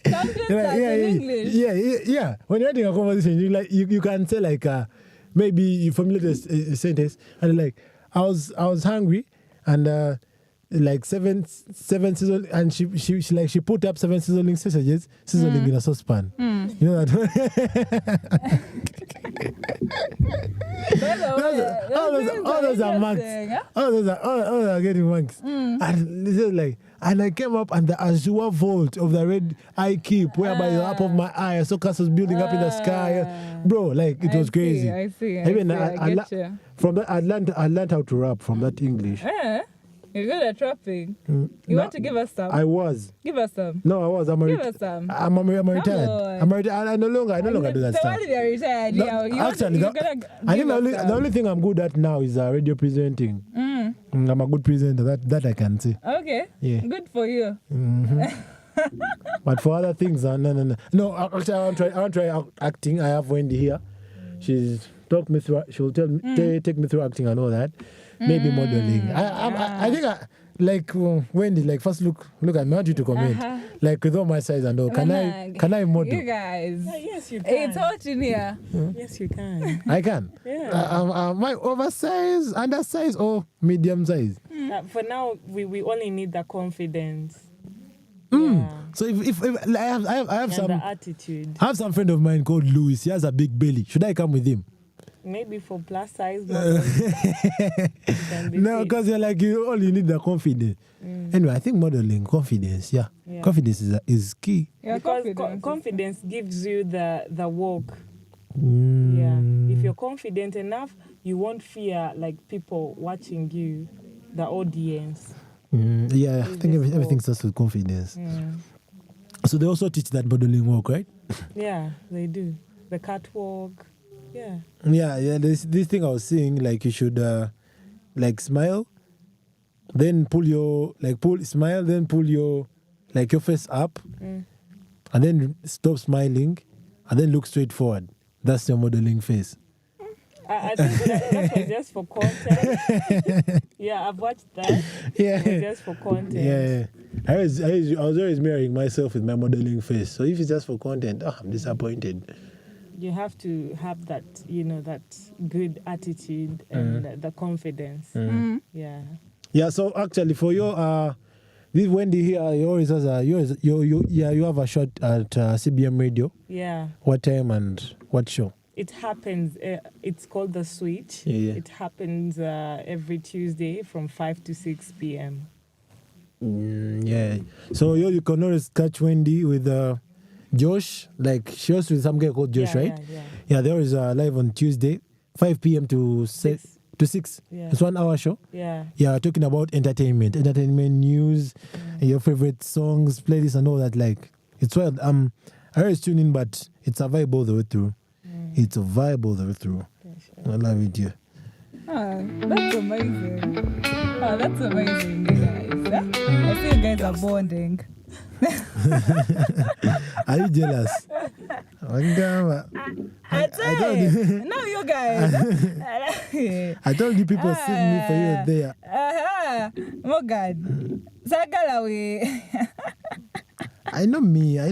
twisters in English.
Yeah. When you're writing a conversation, you can say like maybe you formulate a sentence and like I was hungry and like seven sizzle and she put up 7 sizzling sausages in a saucepan. You know that. All those are marks. All those are getting marks. And this is like, and I came up and the azure vault of the red eye keep, whereby the up of my eye, I saw castles building up in the sky. Bro, like it was crazy.
I see.
From that, I learned how to rap from that English.
You're good at rapping. You want to give us some?
I was.
Give us some.
No, I was.
Give us some.
I'm retired. I'm retired. I no longer do that
so
stuff.
So while you're retired,
the only thing I'm good at now is radio presenting. I'm a good presenter. That I can say.
Okay.
Yeah.
Good for you.
But for other things, no. No, actually, I want to try acting. I have Wendy here. She's talked me through. She'll tell me, take me through acting and all that. Maybe modeling. I think Wendy. Like first look at me. I want you to comment. Like with all my size and all. Can I model?
You guys.
Yes, you can.
It's hot in here.
Yes, you can.
I can.
Yeah.
Am I oversized, undersized, or medium size?
For now, we only need the confidence.
So if I have
And
some
the attitude.
I have some friend of mine called Louis. He has a big belly. Should I come with him?
Maybe for plus size models.
No, because you only need the confidence. Anyway, I think modeling confidence. Yeah. Confidence is key.
Yeah,
Because
confidence.
confidence gives you the walk. Yeah. If you're confident enough, you won't fear like people watching you, the audience.
Yeah, I think everything starts with confidence. So they also teach that modeling work, right?
Yeah, they do. The catwalk. Yeah.
Yeah. This thing I was seeing, like you should smile, then smile, then pull your face up, and then stop smiling, and then look straight forward. That's your modeling face.
I think that was just for content. Yeah, I've watched that.
Yeah.
It was just for content.
Yeah. I was always mirroring myself with my modeling face. So if it's just for content, I'm disappointed.
You have to have that, that good attitude and the confidence. Yeah.
Yeah. So actually, for your this Wendy here, you always has you have a shot at CBM Radio.
Yeah.
What time and what show?
It happens. It's called The Switch.
Yeah.
It happens every Tuesday from 5 to 6 p.m.
Yeah. So you can always catch Wendy with Josh. Like she was with some guy called Josh, right? Yeah. There is live on Tuesday, 5 p.m. to 6.
Yeah.
It's 1 hour show.
Yeah.
Yeah, talking about entertainment news, your favorite songs, playlists, and all that. Like it's wild. I always tune in, but it's a vibe all the way through. It's a vibe all the way through. I love it, yeah.
That's amazing. That's amazing, you guys. I see you guys are bonding.
Are you jealous?
I told you. No, you guys.
I told you people see me for you there.
Morgan. Sagalawi.
I know me. I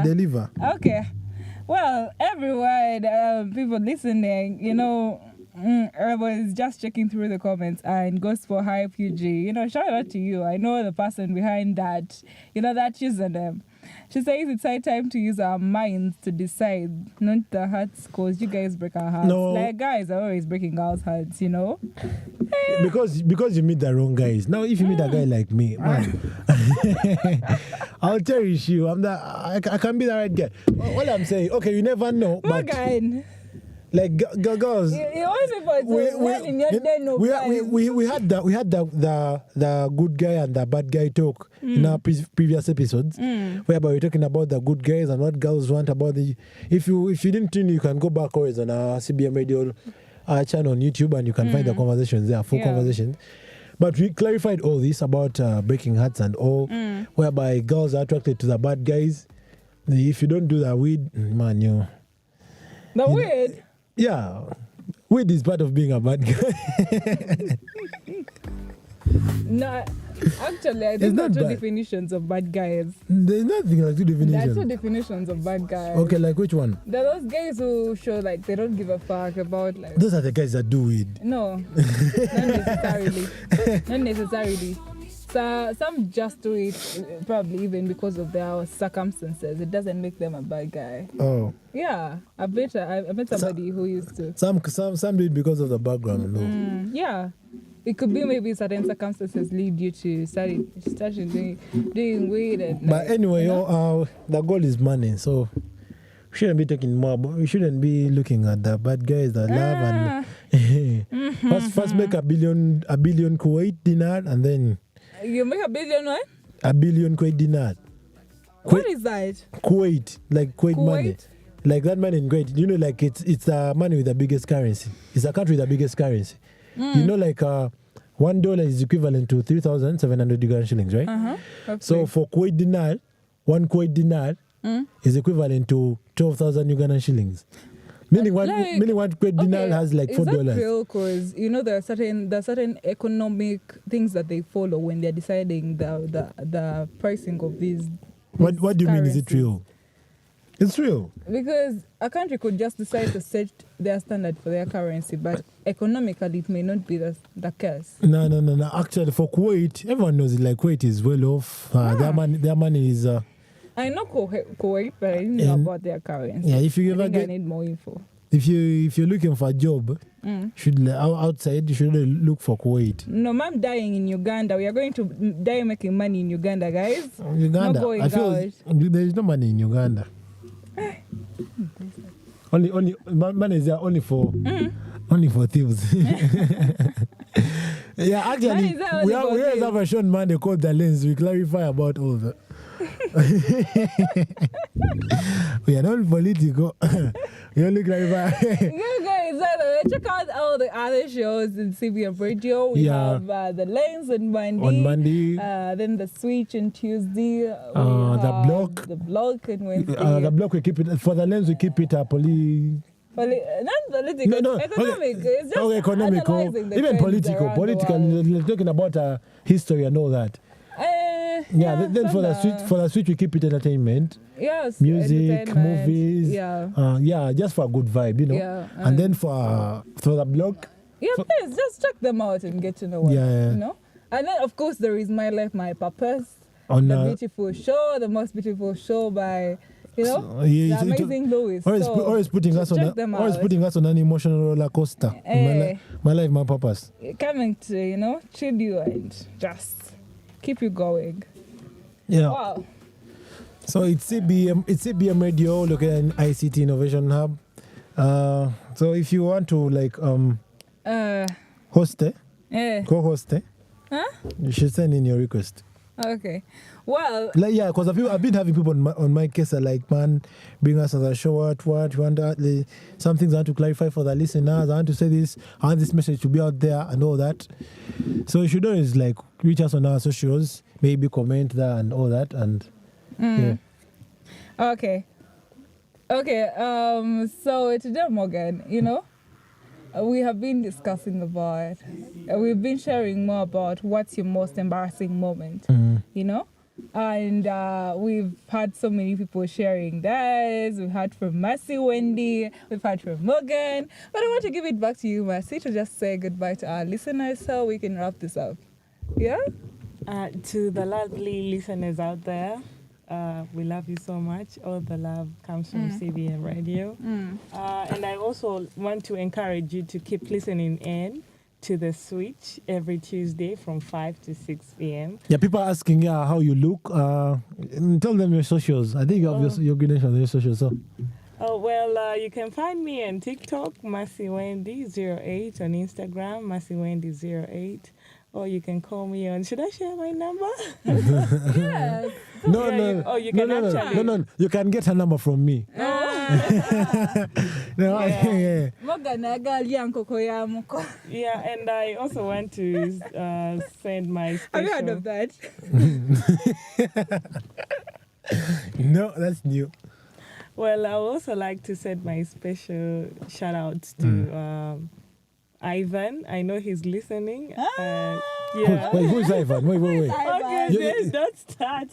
deliver.
Okay. Well, everyone, people listening, everyone is just checking through the comments and goes for Hype UG. Shout out to you. I know the person behind that, that username. She says it's high time to use our minds to decide, not the hearts, because you guys break our hearts.
No.
Like, guys are always breaking our hearts,
Because you meet the wrong guys. Now, if you meet a guy like me, man, I'll cherish you. I can be the right guy. All I'm saying, okay, you never know, but
Morgan.
like girls,
You always
we had the good guy and the bad guy talk in our previous episodes, whereby we're talking about the good guys and what girls want about the. If you didn't tune, you can go back always on our CBM Radio channel on YouTube and you can find the conversations there, full conversations. But we clarified all this about breaking hearts and all, whereby girls are attracted to the bad guys. If you don't do that weed, man,
The weed?
Yeah, weed is part of being a bad guy.
No, actually, I think there are two definitions of bad guys.
There's nothing like two definitions.
There are two definitions of bad guys.
Okay, like which one?
There are those guys who show like they don't give a fuck about like.
Those are the guys that do weed.
No, not necessarily. Not necessarily. So some just do it probably even because of their circumstances. It doesn't make them a bad guy.
Oh.
Yeah, I met somebody who used to.
Some do it because of the background. No.
Yeah. It could be maybe certain circumstances lead you to starting doing weed and.
But anyway, the goal is money, so we shouldn't be talking more. But we shouldn't be looking at the bad guys that love and first make a billion Kuwait dinar and then.
You make a billion what?
A billion Kuwait dinar.
What is that?
Kuwait, like Kuwait money. like that money in Kuwait, you know, like it's money with the biggest currency. It's a country with the biggest currency. You know, like $1 is equivalent to 3,700 Ugandan shillings, right? So for Kuwait dinar, one Kuwait dinar is equivalent to 12,000 Ugandan shillings. Meaning one Kuwait dinar has like $4.
Is that real? Because you know there are certain economic things that they follow when they're deciding the pricing of these.
What do you mean? Is it real? It's real.
Because a country could just decide to set their standard for their currency, but economically it may not be the case.
No. Actually, for Kuwait, everyone knows it. Like Kuwait is well off. Their money is.
I know Kuwait, but I didn't know about their currency.
Yeah, if you ever
I need more info.
If you're looking for a job, outside you should look for Kuwait.
No, I'm dying in Uganda. We are going to die making money in Uganda, guys.
Uganda.
Not going
I feel
out.
there is no money in Uganda. only money is there only for thieves. Yeah, actually, we have a shown man they call the lens. We clarify about all that. We are not political. We only clarify.
You guys, check out all the other shows in CBM Radio. We have the Lens on Monday. Then the Switch on Tuesday.
The block.
The block on Wednesday.
The block we keep it for the Lens. We keep it
not political.
No.
Economic.
Okay.
It's just
Economic. Even political. We're talking about history and all that. Then for the switch we keep it entertainment.
Yes.
Music, movies.
Yeah.
Just for a good vibe, you know.
Yeah.
And then for the blog.
Yeah, please just check them out and get to know what you know. And then of course there is My Life, My Purpose. The beautiful show, the most beautiful show by the amazing Louis.
Always putting us on an emotional roller coaster. My life, my purpose.
Coming to chill you and just keep you going.
Yeah.
Wow.
So it's CBM Radio, located in ICT Innovation Hub. So if you want to host co-host you should send in your request.
Okay. Well,
because I've been having people on my case like, man, bring us as a show. What you want some things I want to clarify for the listeners. I want to say this. I want this message to be out there and all that. So you should always reach us on our socials, maybe comment there and all that and yeah.
Okay. So today, Morgan, we have been discussing about, we've been sharing more about what's your most embarrassing moment, and we've had so many people sharing theirs. We've heard from Mercy Wendy, we've heard from Morgan, but I want to give it back to you, Mercy, to just say goodbye to our listeners so we can wrap this up. Yeah?
To the lovely listeners out there, we love you so much. All the love comes from CBM Radio. And I also want to encourage you to keep listening in to The Switch every Tuesday from 5 to 6 p.m.
Yeah, people are asking how you look. Tell them your socials. I think you have your credentials on your socials. So.
You can find me on TikTok, Mercy Wendy 08, on Instagram, Mercy Wendy 08. Or you can call me on. Should I share my number?
Yes.
No.
You can actually.
No. You can get her number from me.
Yeah, and I also want to send my special.
Have you heard of that?
No, that's new.
Well, I would also like to send my special shout out to Ivan. I know he's listening.
Wait, who's Ivan? Wait.
Okay, don't start.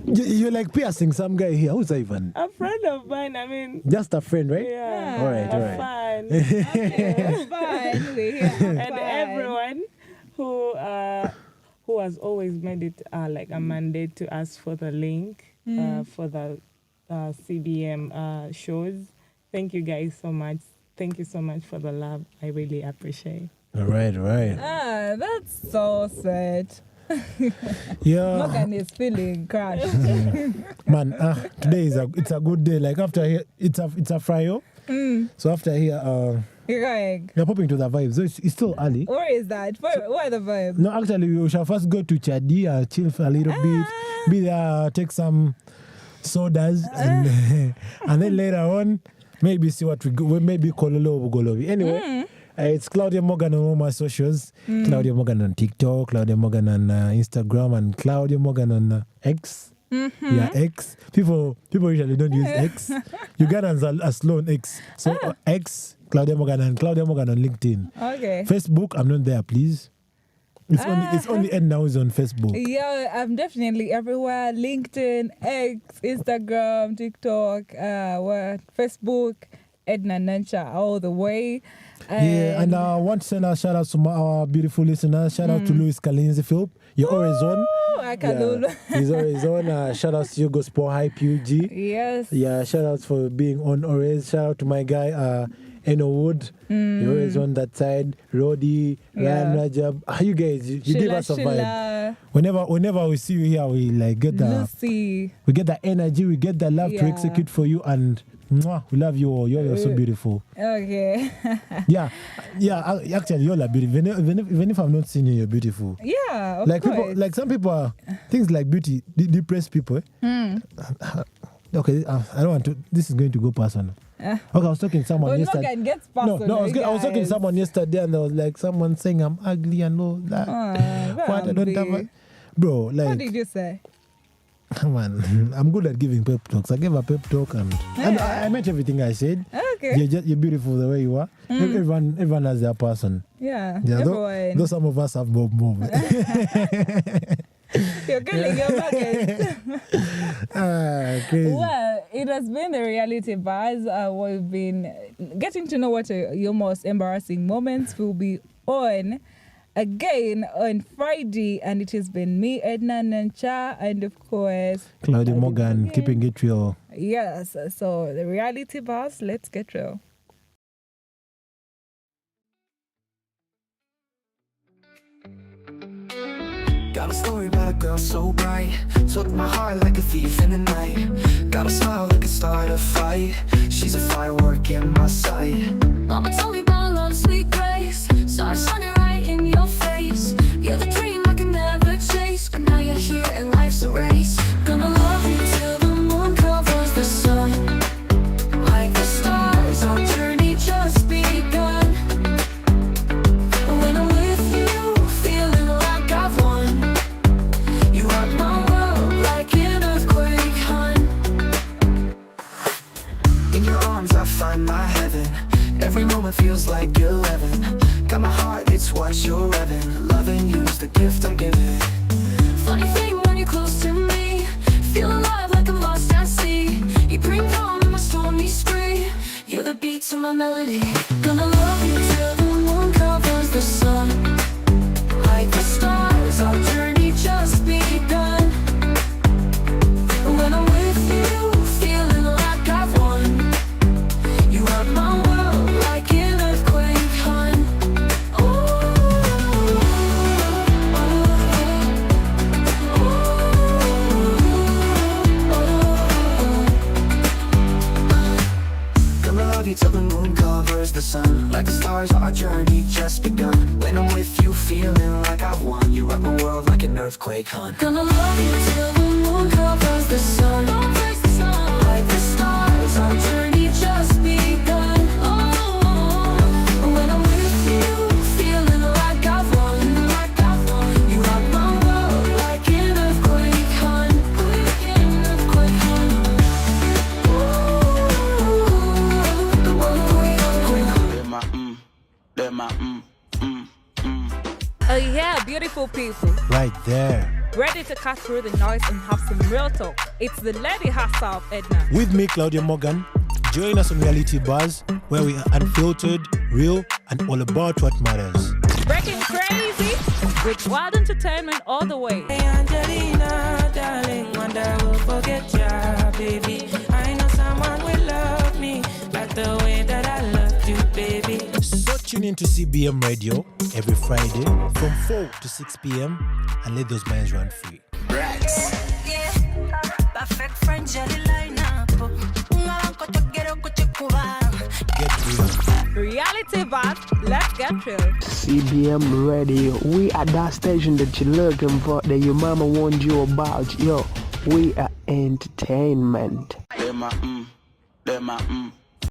You're like piercing some guy here. Who's Ivan?
A friend of mine. I mean,
just a friend, right?
Yeah.
All right.
Fine.
Okay, fine.
And everyone who has always made it like a mandate to ask for the link for the CBM shows. Thank you guys so much. Thank you so much for the love. I really appreciate.
All right.
That's so sad.
Yeah.
Morgan is feeling crushed.
Man, today it's a good day. Like after here, it's a Friday. So after here,
you're
popping to the vibes. So it's still early.
Where is that? Where are the vibes?
No, actually, we shall first go to Chadi, chill for a little bit. Be there, take some sodas, and then later on, maybe see what we go. Maybe Kololo Golobi. Anyway, it's Claudia Morgan on all my socials. Claudia Morgan on TikTok, Claudia Morgan on Instagram, and Claudia Morgan on X. Yeah, X. People usually don't use X. Ugandans are slow on X. So X, Claudia Morgan, and Claudia Morgan on LinkedIn.
Okay.
Facebook, I'm not there, please. It's only Ed now is on Facebook.
Yeah, I'm definitely everywhere. LinkedIn, X, Instagram, TikTok, Facebook, Ednar and Morgan all the way.
And I want to send a shout out to our beautiful listeners. Shout out to Louis Kalinzi Philip. You're always on. He's always on. Shout out to you, Gospel Hype UG.
Yes.
Yeah, shout out for being on always. Shout out to my guy, Eno Wood. You're always on that side. Roddy, Ryan Rajab. You guys, you give us a vibe. Whenever we see you here, we like get
Lucy.
We get that energy, we get that love to execute for you, and mwah, we love you all. You're so beautiful.
Okay.
yeah. Actually, you're like beautiful. Even if I've not seen you, you're beautiful.
Yeah, of
like
course.
people, like some people are things like beauty depress people. Okay, I don't want to. This is going to go personal. Okay, I was talking to someone yesterday. I was talking to someone yesterday, and there was like someone saying I'm ugly and all that. What I don't have bro. Like,
what did you say?
Man, I'm good at giving pep talks. I gave a pep talk and I meant everything I said.
Okay.
You're beautiful the way you are. Everyone has their person.
Yeah.
Though some of us have more.
You're killing your bucket.
Crazy.
Well, it has been the reality buzz. We've been getting to know what your most embarrassing moments will be on again on Friday, and it has been me, Ednar and Morgan, and of course
Claudia Morgan, keeping it real.
Yes, so the reality buzz, let's get real.
Got a story about a girl so bright, took my heart like a thief in the night. Got a smile that could start a fight. She's a firework in my sight.
Mama told me about love's sweet grace, saw it shining right in your face. You're the dream I can never chase, but now you're here and life's a race. Gonna love you till the moon covers the sun. Like the stars, our journey just begun. When I'm with you, feeling like I've won. You rock my world like an earthquake, hun.
In your arms I find my heaven. Every moment feels like 11. Got my heart, it's what you're revving. Loving you's the gift I'm giving.
Funny thing when you're close to me, feel alive like I'm lost at sea. You bring calm in my stormy spree. You're the beat to my melody. Gonna love you till the moon covers the sun. Like the stars, our journey just begun. When I'm with you, feeling like I've won. You rock my world like an earthquake, hun.
Gonna love you till the moon covers the sun. Like the stars, our journey just begun. When I'm with you, feeling like I've won. You rock my world like an earthquake, hun.
Gonna love you till the moon covers the sun. Like the stars, our journey just begun. When I'm with you, feeling like I've won. You rock my world like an earthquake, hun. An earthquake, hun. The one
They're my
Oh yeah, beautiful people.
Right there.
Ready to cut through the noise and have some real talk. It's the lady herself, Edna.
With me, Claudia Morgan. Join us on Reality Buzz, where we are unfiltered, real, and all about what matters.
Breaking crazy with wild entertainment all the way.
Hey Angelina, darling, wonder who forget ya, baby. I know someone will love me like the way that I loved you, baby.
So tune in to CBM Radio every Friday from 4 to 6 p.m. and let those minds run free.
Perfect friend, jelly line up.
Get real.
Reality Buzz, let's get real.
CBM Radio, we are that station that you're looking for, that your mama warned you about. Yo, we are entertainment.
Them a